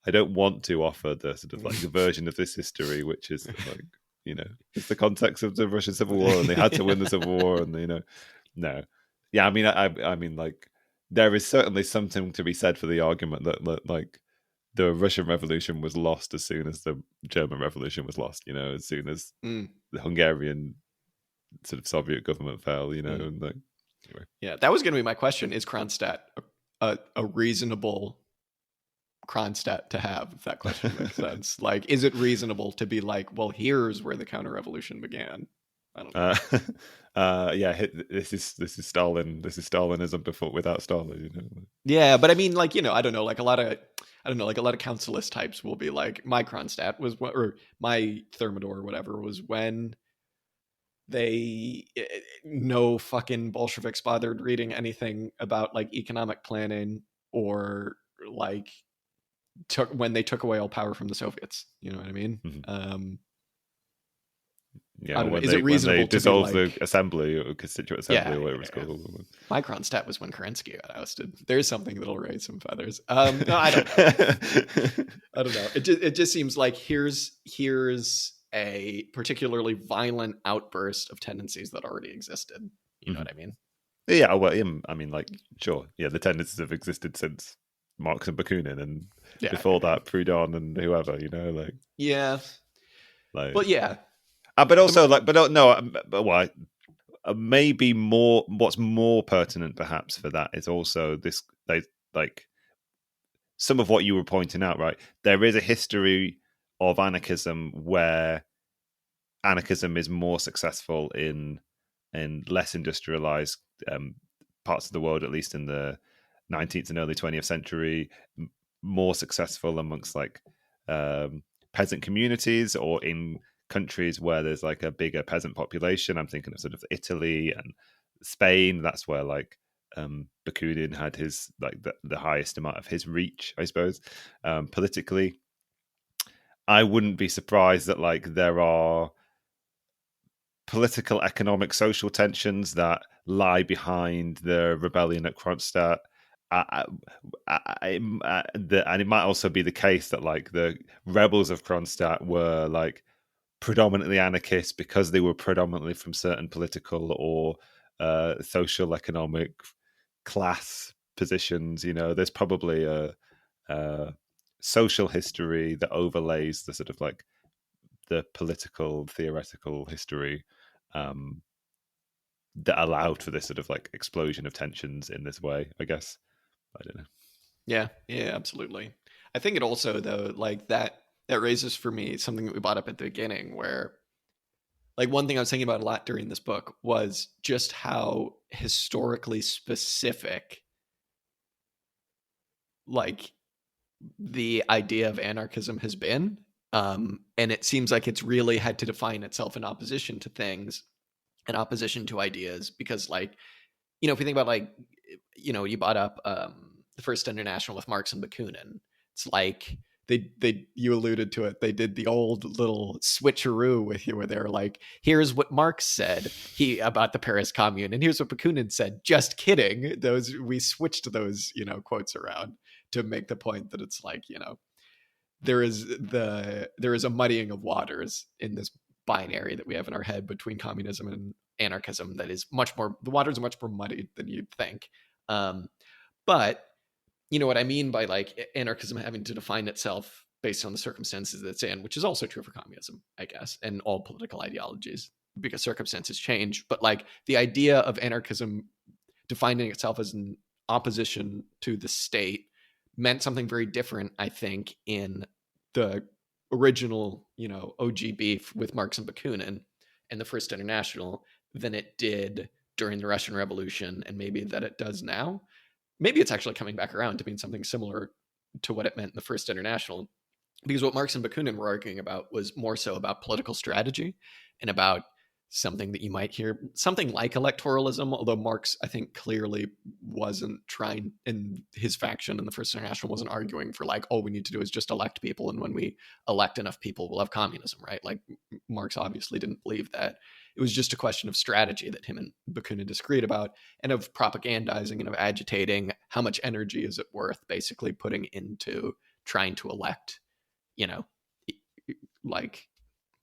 B: I don't want to offer the sort of like the version of this history, which is like, you know, it's the context of the Russian Civil War, and they had to win the Civil War, and you know, no, yeah. I mean, I mean, like there is certainly something to be said for the argument that like the Russian Revolution was lost as soon as the German Revolution was lost. You know, as soon as the Hungarian sort of Soviet government fell. You know, and like, anyway.
A: Yeah, that was going to be my question: is Kronstadt a reasonable Kronstadt to have, if that question makes sense? Like, is it reasonable to be like, well, here's where the counter-revolution began? I don't know.
B: Yeah, this is Stalin. This is Stalinism before without Stalin. You know?
A: Yeah, but I mean, like, you know, I don't know, like a lot of councilist types will be like, my Kronstadt was what, or my Thermidor or whatever was when no fucking Bolsheviks bothered reading anything about like economic planning or like when they took away all power from the Soviets. You know what I mean?
B: Mm-hmm.
A: Yeah, is it reasonable to
B: dissolve
A: like,
B: the assembly or constituent assembly or whatever it's called?
A: My Kronstadt was when Kerensky got ousted. There's something that'll raise some feathers. No, I don't know. I don't know. It just seems like here's a particularly violent outburst of tendencies that already existed. You know what I mean?
B: Yeah, well, I mean, like, sure. Yeah, the tendencies have existed since Marx and Bakunin, and before that, Proudhon and whoever, you know, like.
A: Yeah.
B: Like,
A: but yeah.
B: But also, like, but no, but why? Maybe more. What's more pertinent, perhaps, for that is also this. Like some of what you were pointing out, right? There is a history of anarchism where anarchism is more successful in less industrialized parts of the world, at least in the 19th and early 20th century. More successful amongst like peasant communities or in countries where there's like a bigger peasant population. I'm thinking of sort of Italy and Spain. That's where like Bakunin had his like the highest amount of his reach, I suppose, politically. I wouldn't be surprised that like there are political, economic, social tensions that lie behind the rebellion at Kronstadt. And it might also be the case that like the rebels of Kronstadt were like predominantly anarchists because they were predominantly from certain political or social, economic class positions. You know, there's probably a social history that overlays the sort of like the political theoretical history that allowed for this sort of like explosion of tensions in this way, I guess. I don't know.
A: Yeah, absolutely. I think it also though, like that raises for me something that we brought up at the beginning, where like one thing I was thinking about a lot during this book was just how historically specific like the idea of anarchism has been. And it seems like it's really had to define itself in opposition to things, in opposition to ideas, because like, if you think about like, you brought up the First International with Marx and Bakunin. It's like you alluded to it. They did the old little switcheroo with you, where they're like, "Here's what Marx said about the Paris Commune, and here's what Bakunin said." Just kidding. We switched those quotes around to make the point that it's like there is a muddying of waters in this binary that we have in our head between communism and anarchism that is much more, the waters are much more muddied than you'd think. But what I mean by like anarchism having to define itself based on the circumstances that it's in, which is also true for communism, I guess, and all political ideologies, because circumstances change. But like the idea of anarchism defining itself as an opposition to the state meant something very different, I think, in the original, OG beef with Marx and Bakunin and the First International than it did during the Russian Revolution, and maybe that it does now. Maybe it's actually coming back around to being something similar to what it meant in the First International, because what Marx and Bakunin were arguing about was more so about political strategy and about something that you might hear, something like electoralism, although Marx, I think, clearly wasn't trying, in his faction in the First International wasn't arguing for like, all we need to do is just elect people, and when we elect enough people, we'll have communism, right? Like Marx obviously didn't believe that. It was just a question of strategy that him and Bakunin disagreed about, and of propagandizing and of agitating how much energy is it worth basically putting into trying to elect, like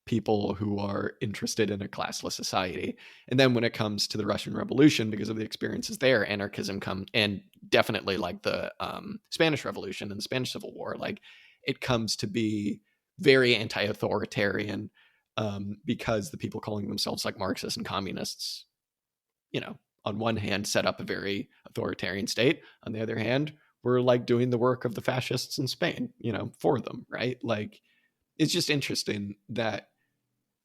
A: people who are interested in a classless society. And then when it comes to the Russian Revolution, because of the experiences there, anarchism and definitely like the Spanish Revolution and the Spanish Civil War, like it comes to be very anti-authoritarian, because the people calling themselves like Marxists and communists, on one hand set up a very authoritarian state. On the other hand, we're like doing the work of the fascists in Spain, for them, right? Like it's just interesting that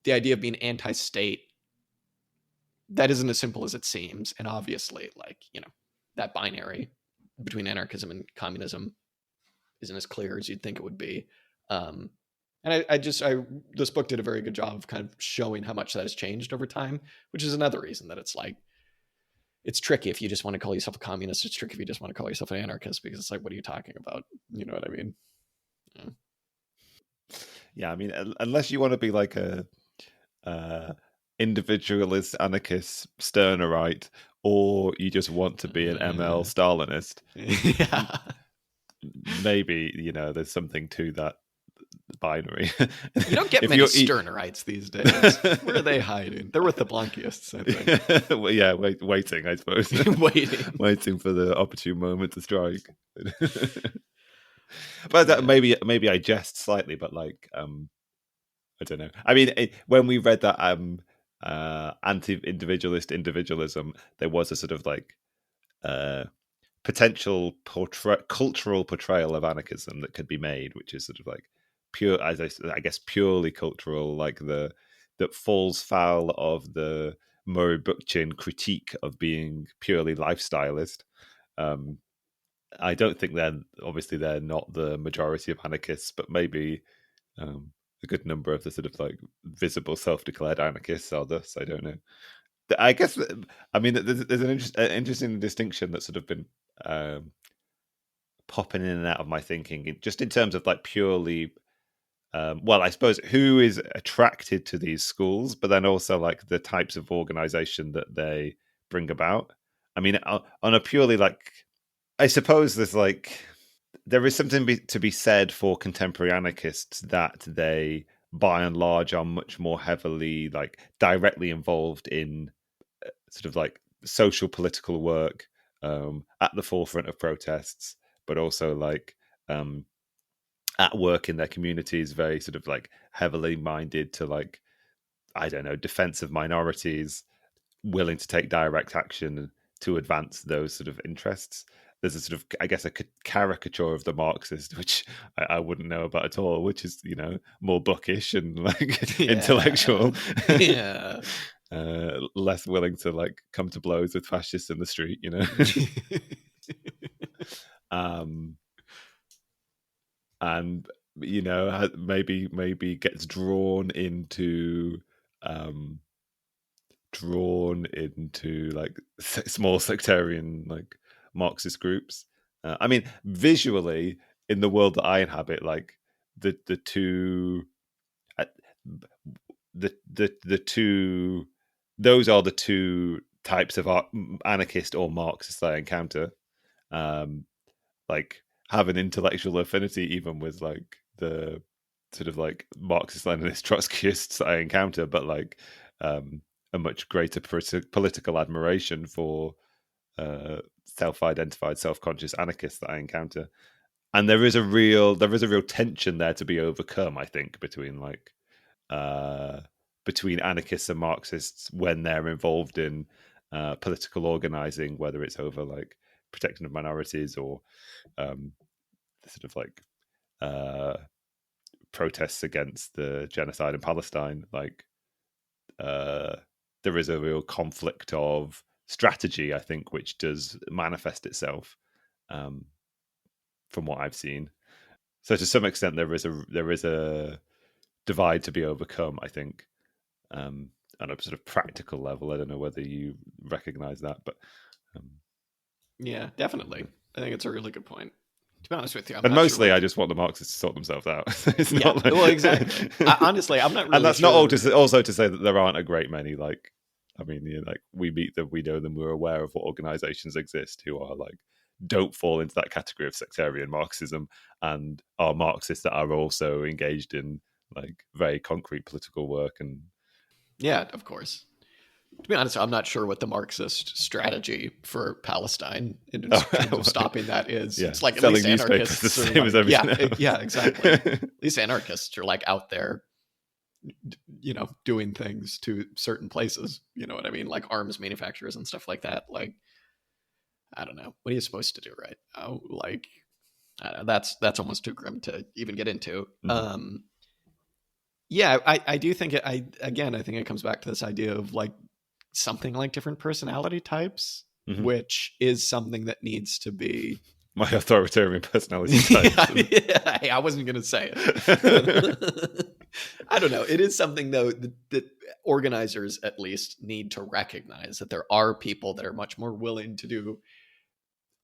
A: the idea of being anti-state, that isn't as simple as it seems. And obviously, like, that binary between anarchism and communism isn't as clear as you'd think it would be. And this book did a very good job of kind of showing how much that has changed over time, which is another reason that it's like, it's tricky if you just want to call yourself a communist. It's tricky if you just want to call yourself an anarchist, because it's like, what are you talking about? You know what I mean?
B: Yeah, I mean, unless you want to be like a individualist, anarchist, Stirnerite, or you just want to be an ML Stalinist.
A: Yeah.
B: Maybe, there's something to that binary.
A: You don't get many Stirnerites these days. Where are they hiding? They're with the Blankists, I think.
B: Well, yeah, waiting, I suppose. Waiting for the opportune moment to strike. But maybe I jest slightly, but like, I don't know. I mean, when we read that anti-individualist individualism, there was a sort of like potential cultural portrayal of anarchism that could be made, which is sort of like pure, as I guess, purely cultural, like that falls foul of the Murray Bookchin critique of being purely lifestylist. I don't think they're not the majority of anarchists, but maybe a good number of the sort of like visible self-declared anarchists are thus. I don't know. I guess, I mean, there's an interesting distinction that's sort of been popping in and out of my thinking, just in terms of like purely well, I suppose who is attracted to these schools, but then also like the types of organization that they bring about. I mean, on a purely like, I suppose there is something to be said for contemporary anarchists that they, by and large, are much more heavily like directly involved in sort of like social political work, at the forefront of protests, but also like at work in their communities, very sort of like heavily minded to like, I don't know, defense of minorities, willing to take direct action to advance those sort of interests. There's a sort of, I guess, a caricature of the Marxist, which I wouldn't know about at all, which is, more bookish and like intellectual.
A: Yeah.
B: Less willing to like come to blows with fascists in the street, and maybe gets drawn into like small sectarian like Marxist groups. I mean, visually in the world that I inhabit, like the two those are the two types of anarchist or Marxist I encounter. Like have an intellectual affinity even with like the sort of like Marxist Leninist Trotskyists I encounter, but like a much greater political admiration for self-identified, self-conscious anarchists that I encounter. And there is a real tension there to be overcome, I think, between anarchists and Marxists when they're involved in political organizing, whether it's over like protection of minorities or sort of like protests against the genocide in Palestine. Like there is a real conflict of strategy, I think, which does manifest itself from what I've seen. So to some extent, there is a divide to be overcome, I think, on a sort of practical level. I don't know whether you recognize that, but
A: yeah, definitely. I think it's a really good point. To be honest with you,
B: and mostly sure I just want the Marxists to sort themselves out. It's
A: yeah,
B: not like...
A: well, exactly. Honestly, I'm not really.
B: And that's
A: sure.
B: not also to say that there aren't a great many. Like, I mean, like we meet them, we know them, we're aware of what organizations exist who are like don't fall into that category of sectarian Marxism and are Marxists that are also engaged in like very concrete political work. And
A: yeah, of course. To be honest, I'm not sure what the Marxist strategy for Palestine in terms of stopping that is. Yeah. It's like at least anarchists
B: are like,
A: yeah, exactly. At least anarchists are like out there, doing things to certain places. You know what I mean? Like arms manufacturers and stuff like that. Like, I don't know. What are you supposed to do, right? Oh, like, I don't know, that's almost too grim to even get into. Mm-hmm. Yeah, I do think I think it comes back to this idea of like something like different personality types, mm-hmm. which is something that needs to be
B: my authoritarian personality type.
A: Yeah, I wasn't going to say it. I don't know. It is something though that organizers at least need to recognize that there are people that are much more willing to do,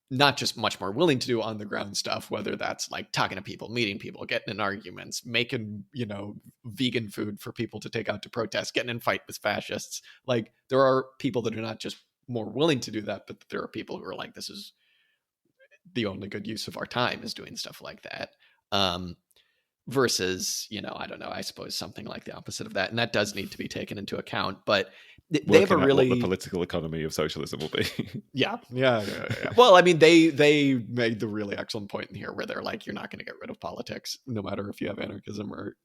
A: not just much more willing to do on the ground stuff, whether that's like talking to people, meeting people, getting in arguments, making, vegan food for people to take out to protest, getting in fight with fascists. Like there are people that are not just more willing to do that, but there are people who are like, this is the only good use of our time is doing stuff like that. Versus, I don't know, I suppose something like the opposite of that. And that does need to be taken into account, but they have a really...
B: what the political economy of socialism will be.
A: Yeah. Well, I mean, they made the really excellent point in here where they're like, you're not going to get rid of politics, no matter if you have anarchism or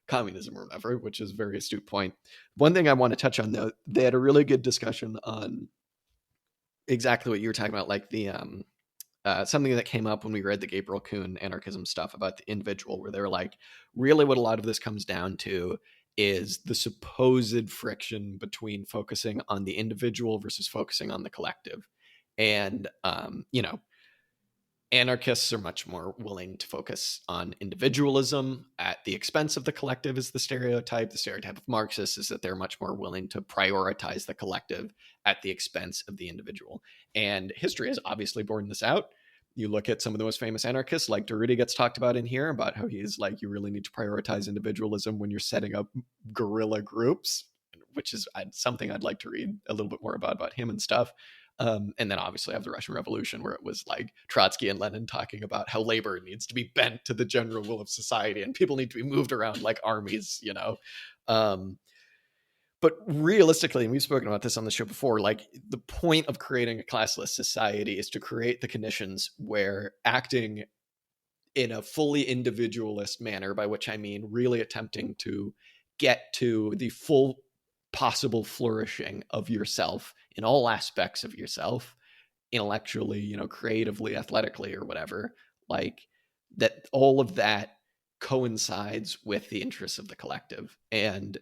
A: communism or whatever, which is a very astute point. One thing I want to touch on, though, they had a really good discussion on exactly what you were talking about, like the... something that came up when we read the Gabriel Kuhn anarchism stuff about the individual, where they're like, really what a lot of this comes down to is the supposed friction between focusing on the individual versus focusing on the collective. And, anarchists are much more willing to focus on individualism at the expense of the collective is the stereotype. The stereotype of Marxists is that they're much more willing to prioritize the collective at the expense of the individual. And history has obviously borne this out. You look at some of the most famous anarchists, like Derrida gets talked about in here, about how he's like, you really need to prioritize individualism when you're setting up guerrilla groups, which is something I'd like to read a little bit more about him and stuff. And then obviously I have the Russian Revolution, where it was like Trotsky and Lenin talking about how labor needs to be bent to the general will of society and people need to be moved around like armies, you know. But realistically, and we've spoken about this on the show before, like the point of creating a classless society is to create the conditions where acting in a fully individualist manner, by which I mean really attempting to get to the full possible flourishing of yourself in all aspects of yourself, intellectually, you know, creatively, athletically, or whatever, like that, all of that coincides with the interests of the collective. And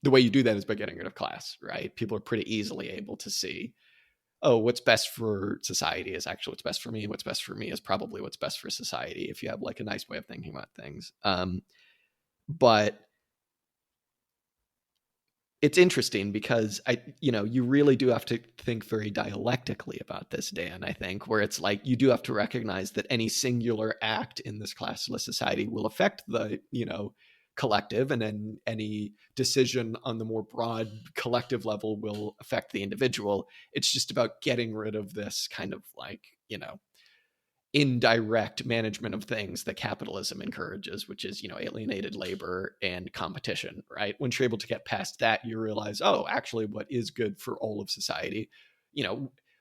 A: the way you do that is by getting rid of class, right? People are pretty easily able to see, oh, what's best for society is actually what's best for me. What's best for me is probably what's best for society, if you have like a nice way of thinking about things. But it's interesting because you really do have to think very dialectically about this, Dan, I think, where it's like, you do have to recognize that any singular act in this classless society will affect the, collective, and then any decision on the more broad collective level will affect the individual. It's just about getting rid of this kind of like, indirect management of things that capitalism encourages, which is, alienated labor and competition, right? Once you're able to get past that, you realize, oh, actually what is good for all of society,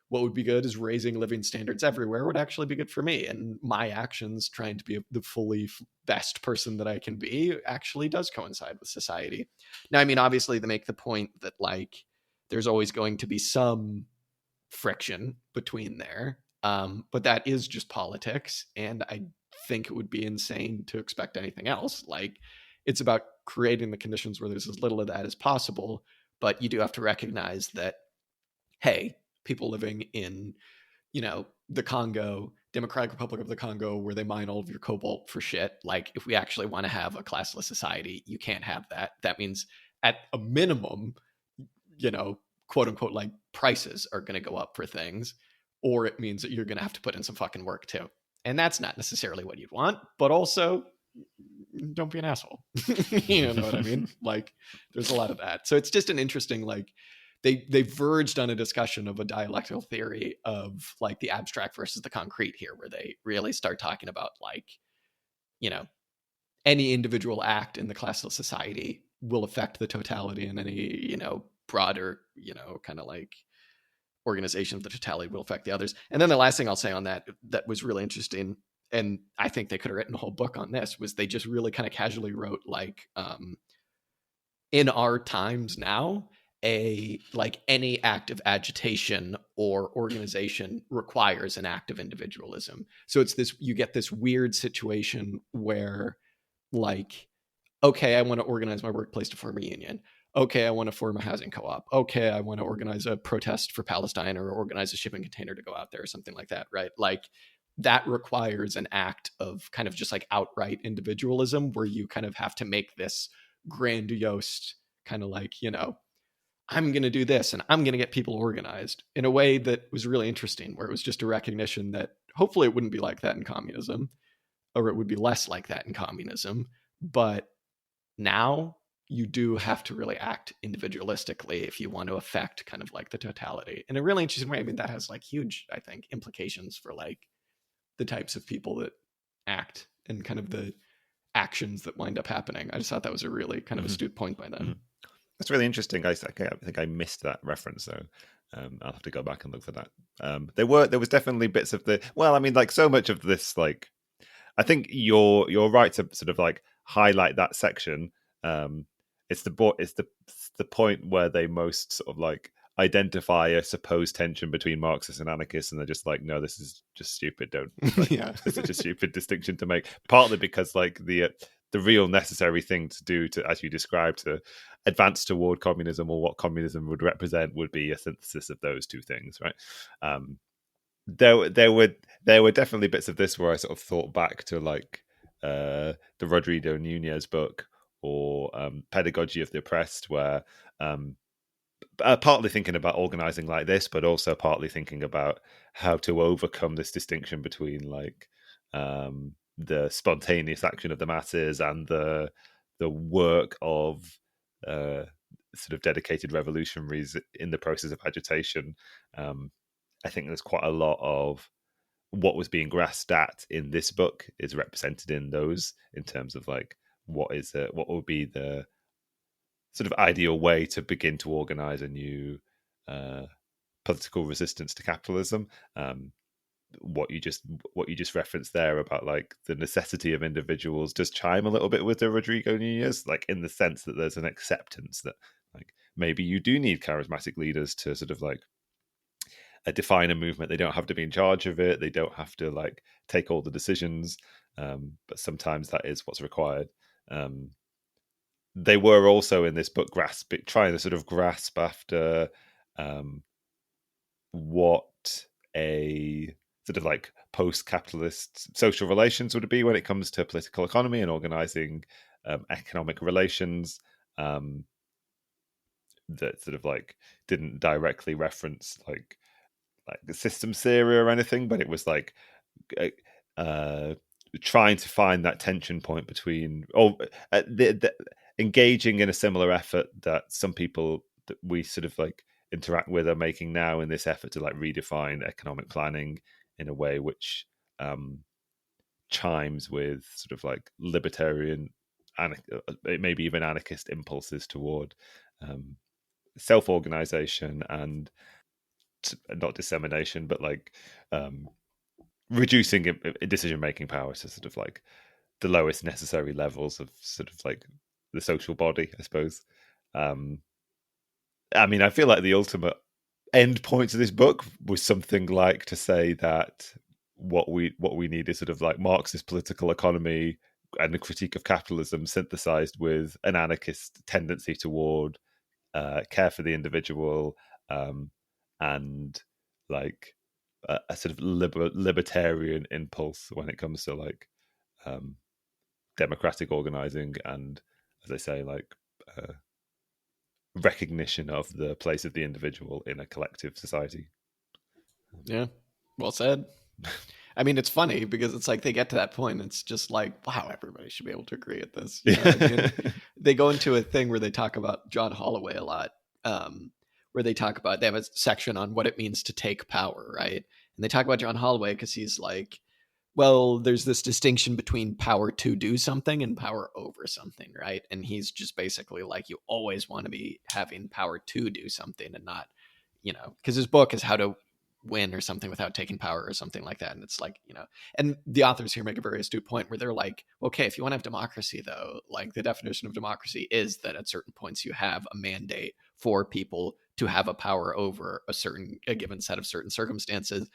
A: what would be good is raising living standards everywhere would actually be good for me. And my actions trying to be the fully best person that I can be actually does coincide with society. Now, I mean, obviously they make the point that like, there's always going to be some friction between there. But that is just politics. And I think it would be insane to expect anything else. Like, it's about creating the conditions where there's as little of that as possible. But you do have to recognize that, hey, people living in, the Congo, Democratic Republic of the Congo, where they mine all of your cobalt for shit. Like, if we actually want to have a classless society, you can't have that. That means at a minimum, quote unquote, like prices are going to go up for things, or it means that you're going to have to put in some fucking work too. And that's not necessarily what you'd want, but also don't be an asshole. You know what I mean? Like, there's a lot of that. So it's just an interesting, like, they verged on a discussion of a dialectical theory of like the abstract versus the concrete here, where they really start talking about like, any individual act in the classless society will affect the totality, and any, broader, kind of like organization of the totality will affect the others. And then the last thing I'll say on that was really interesting, and I think they could have written a whole book on this, was they just really kind of casually wrote like, in our times now, any act of agitation or organization requires an act of individualism. So it's this, you get this weird situation where like, okay, I want to organize my workplace to form a union. Okay, I want to form a housing co-op. Okay, I want to organize a protest for Palestine, or organize a shipping container to go out there, or something like that, right? Like, that requires an act of kind of just like outright individualism, where you kind of have to make this grandiose kind of like, I'm going to do this and I'm going to get people organized, in a way that was really interesting, where it was just a recognition that hopefully it wouldn't be like that in communism, or it would be less like that in communism. But now you do have to really act individualistically if you want to affect kind of like the totality in a really interesting way. I mean, that has like huge, I think, implications for like the types of people that act and kind of the actions that wind up happening. I just thought that was a really kind of astute point by them.
B: That's really interesting. I think I missed that reference, though. I'll have to go back and look for that. There was definitely bits of the, well, I mean, like so much of this, like, I think you're right to sort of like highlight that section. It's the point where they most sort of like identify a supposed tension between Marxists and anarchists, and they're just like, no, this is just stupid. Don't, like,
A: Yeah.
B: It's such a stupid distinction to make. Partly because like the real necessary thing to do to, as you described, to advance toward communism, or what communism would represent, would be a synthesis of those two things, right? There were definitely bits of this where I sort of thought back to like the Rodrigo Nunez book, or Pedagogy of the Oppressed, where partly thinking about organizing like this, but also partly thinking about how to overcome this distinction between like the spontaneous action of the masses and the work of sort of dedicated revolutionaries in the process of agitation. I think there's quite a lot of what was being grasped at in this book is represented in those, in terms of like what would be the sort of ideal way to begin to organize a new political resistance to capitalism. What you just referenced there about like the necessity of individuals does chime a little bit with the Rodrigo Nunez, like in the sense that there's an acceptance that like maybe you do need charismatic leaders to sort of like define a movement. They don't have to be in charge of it. They don't have to like take all the decisions. But sometimes that is what's required. They were also in this book trying to sort of grasp after what a sort of like post-capitalist social relations would be when it comes to political economy and organizing economic relations. That sort of like didn't directly reference like the system theory or anything, but it was like trying to find that tension point between engaging in a similar effort that some people that we sort of like interact with are making now in this effort to like redefine economic planning in a way which chimes with sort of like libertarian, maybe even anarchist impulses toward self-organization and not dissemination, but like reducing decision-making power to sort of like the lowest necessary levels of sort of like the social body, I suppose. I mean, I feel like the ultimate end point of this book was something like to say that what we need is sort of like Marxist political economy and the critique of capitalism synthesized with an anarchist tendency toward care for the individual, and like a sort of libertarian impulse when it comes to like democratic organizing and, as I say, like recognition of the place of the individual in a collective society.
A: Yeah, well said. I mean, it's funny because it's like they get to that point and it's just like, wow, everybody should be able to agree at this. You know what I mean? They go into a thing where they talk about John Holloway a lot, where they have a section on what it means to take power, right? And they talk about John Holloway because he's like, well, there's this distinction between power to do something and power over something, right? And he's just basically like, you always want to be having power to do something and not, because his book is How to Win or something without taking power or something like that. And it's like, and the authors here make a very astute point where they're like, okay, if you want to have democracy though, like the definition of democracy is that at certain points you have a mandate for people to have a power over a given set of certain circumstances.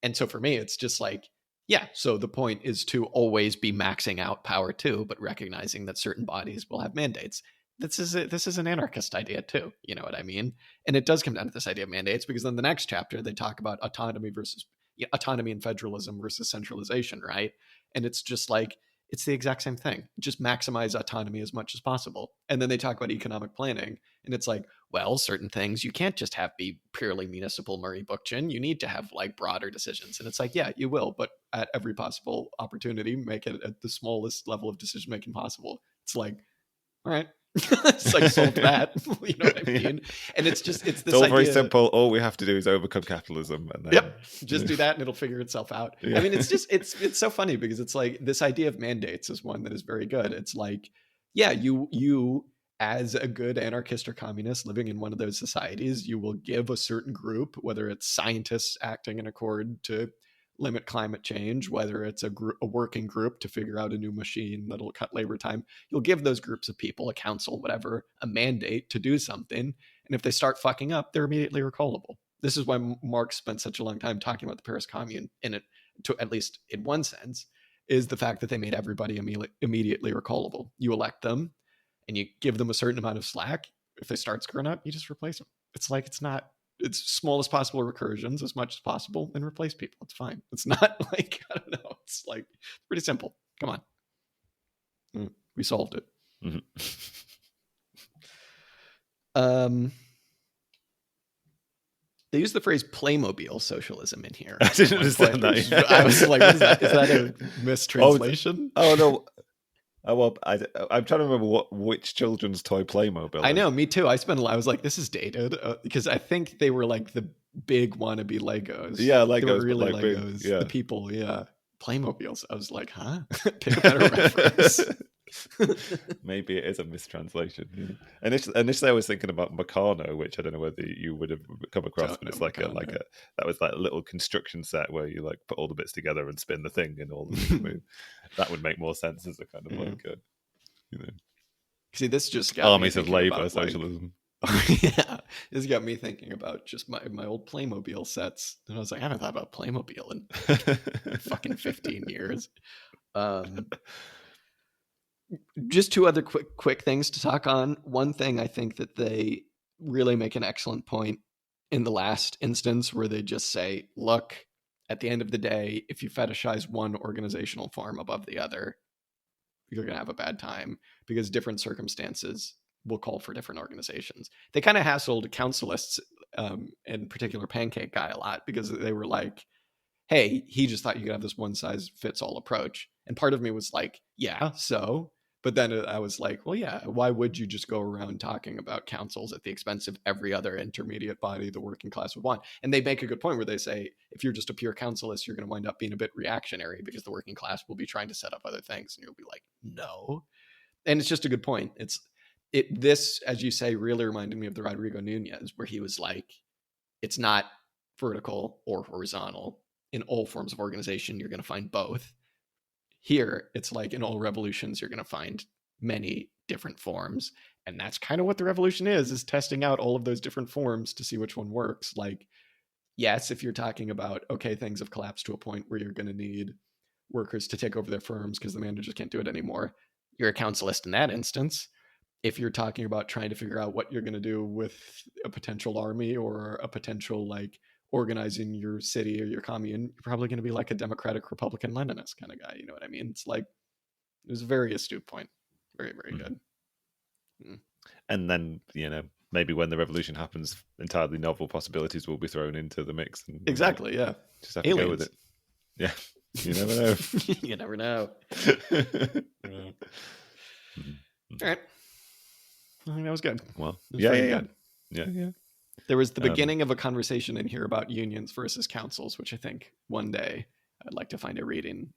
A: And so for me, it's just like, yeah, so the point is to always be maxing out power too, but recognizing that certain bodies will have mandates. This is an anarchist idea too. You know what I mean? And it does come down to this idea of mandates, because then the next chapter they talk about autonomy and federalism versus centralization, right? And it's just like, it's the exact same thing. Just maximize autonomy as much as possible. And then they talk about economic planning, and it's like, well, certain things you can't just have be purely municipal Murray Bookchin. You need to have like broader decisions. And it's like, yeah, you will, but at every possible opportunity, make it at the smallest level of decision making possible. It's like, all right. It's like solve that. You know what I mean? And it's this
B: all
A: idea.
B: very simple. All we have to do is overcome capitalism, and then,
A: yep, just do that and it'll figure itself out. Yeah. I mean, it's so funny because it's like this idea of mandates is one that is very good. It's like, yeah, you as a good anarchist or communist living in one of those societies, you will give a certain group, whether it's scientists acting in accord to limit climate change, whether it's a working group to figure out a new machine that'll cut labor time, you'll give those groups of people, a council, whatever, a mandate to do something. And if they start fucking up, they're immediately recallable. This is why Marx spent such a long time talking about the Paris Commune, in it, to at least in one sense, is the fact that they made everybody immediately recallable. You elect them and you give them a certain amount of slack. If they start screwing up, you just replace them. It's like, it's smallest possible recursions as much as possible and replace people. It's fine. It's not like, I don't know. It's like pretty simple. Come on. We solved it. Mm-hmm. They use the phrase Playmobil socialism in here.
B: I didn't understand that.
A: I was like, is that a mistranslation?
B: Oh no. Oh, well, I'm trying to remember which children's toy Playmobil.
A: I know, me too. I was like, this is dated because I think they were like the big wannabe Legos.
B: Yeah, Legos.
A: They were really
B: like
A: Legos.
B: Big, yeah.
A: The people, yeah. Playmobiles. I was like, huh? Pick a better reference.
B: Maybe it is a mistranslation. Initially I was thinking about Meccano, which I don't know whether you would have come across, but it's like a that was like a little construction set where you like put all the bits together and spin the thing and all the things move. That would make more sense as a kind of like a, you know.
A: See, this just got
B: armies of labor socialism.
A: Yeah, this got me thinking about just my old Playmobil sets, and I was like, I haven't thought about Playmobil in fucking 15 years. Just two other quick things to talk on. One thing I think that they really make an excellent point in the last instance where they just say, look, at the end of the day, if you fetishize one organizational form above the other, you're going to have a bad time because different circumstances will call for different organizations. They kind of hassled councilists, in particular Pancake Guy, a lot because they were like, hey, he just thought you could have this one size fits all approach. And part of me was like, yeah, so. But then I was like, well, yeah, why would you just go around talking about councils at the expense of every other intermediate body the working class would want? And they make a good point where they say, if you're just a pure councilist, you're going to wind up being a bit reactionary because the working class will be trying to set up other things. And you'll be like, no. And it's just a good point. This, as you say, really reminded me of the Rodrigo Nunez, where he was like, it's not vertical or horizontal. In all forms of organization, you're going to find both. Here, it's like in all revolutions, you're going to find many different forms. And that's kind of what the revolution is testing out all of those different forms to see which one works. Like, yes, if you're talking about, okay, things have collapsed to a point where you're going to need workers to take over their firms because the managers can't do it anymore, you're a councilist in that instance. If you're talking about trying to figure out what you're going to do with a potential army or a potential like organizing your city or your commune, you're probably going to be like a Democratic Republican Leninist kind of guy. You know what I mean? It's like, it was a very astute point. Very, very good.
B: And then, you know, maybe when the revolution happens, entirely novel possibilities will be thrown into the mix. And,
A: exactly. Yeah.
B: Just have to go with it. Yeah. You never know.
A: You never know. All right. I think that was good.
B: Well,
A: Yeah. There was the beginning of a conversation in here about unions versus councils, which I think one day I'd like to find a reading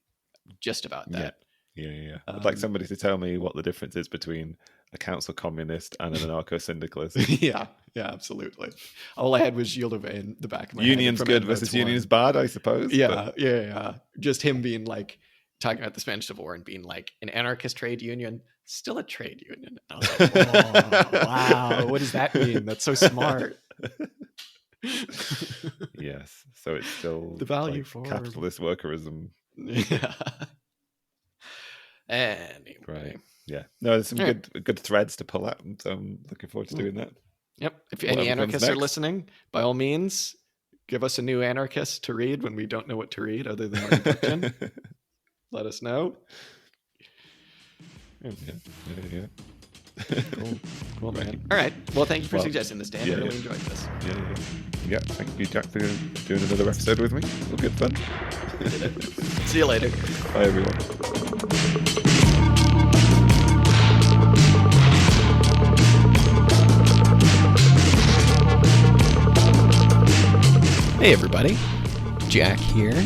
A: just about that.
B: Yeah. I'd like somebody to tell me what the difference is between a council communist and an anarcho-syndicalist.
A: Yeah, absolutely. All I had was Löwy in the back of my head.
B: Union's good versus union's bad, I suppose.
A: Yeah. Just him being like, talking about the Spanish Civil War and being like, an anarchist trade union, still a trade union. And I was like, oh, wow, what does that mean? That's so smart.
B: Yes, so it's still
A: the value
B: like
A: for
B: capitalist workerism.
A: Yeah. Anyway.
B: Right. Yeah. No, there's some good threads to pull out, so I'm looking forward to doing that.
A: Yep. If any anarchists are listening, by all means, give us a new anarchist to read when we don't know what to read other than Murray Bookchin. Let us know.
B: Yeah.
A: Cool, man. All right. Well, thank you for suggesting this, Dan. I really enjoyed this.
B: Yeah. Thank you, Jack, for doing another episode with me. It was good fun.
A: See you later.
B: Bye, everyone.
A: Hey, everybody. Jack here.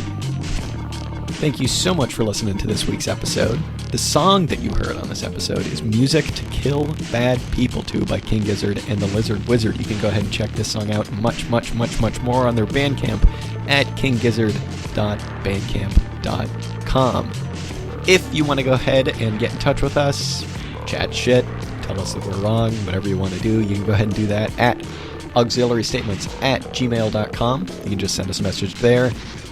A: Thank you so much for listening to this week's episode. The song that you heard on this episode is Music to Kill Bad People To by King Gizzard and the Lizard Wizard. You can go ahead and check this song out much more on their Bandcamp at kinggizzard.bandcamp.com. If you want to go ahead and get in touch with us, chat shit, tell us that we're wrong, whatever you want to do, you can go ahead and do that at auxiliarystatements@gmail.com. You can just send us a message there.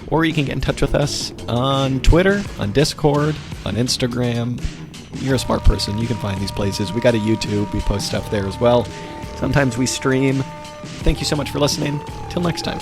A: Or you can get in touch with us on Twitter, on Discord, on Instagram. You're a smart person. You can find these places. We got a YouTube. We post stuff there as well. Sometimes we stream. Thank you so much for listening. Till next time.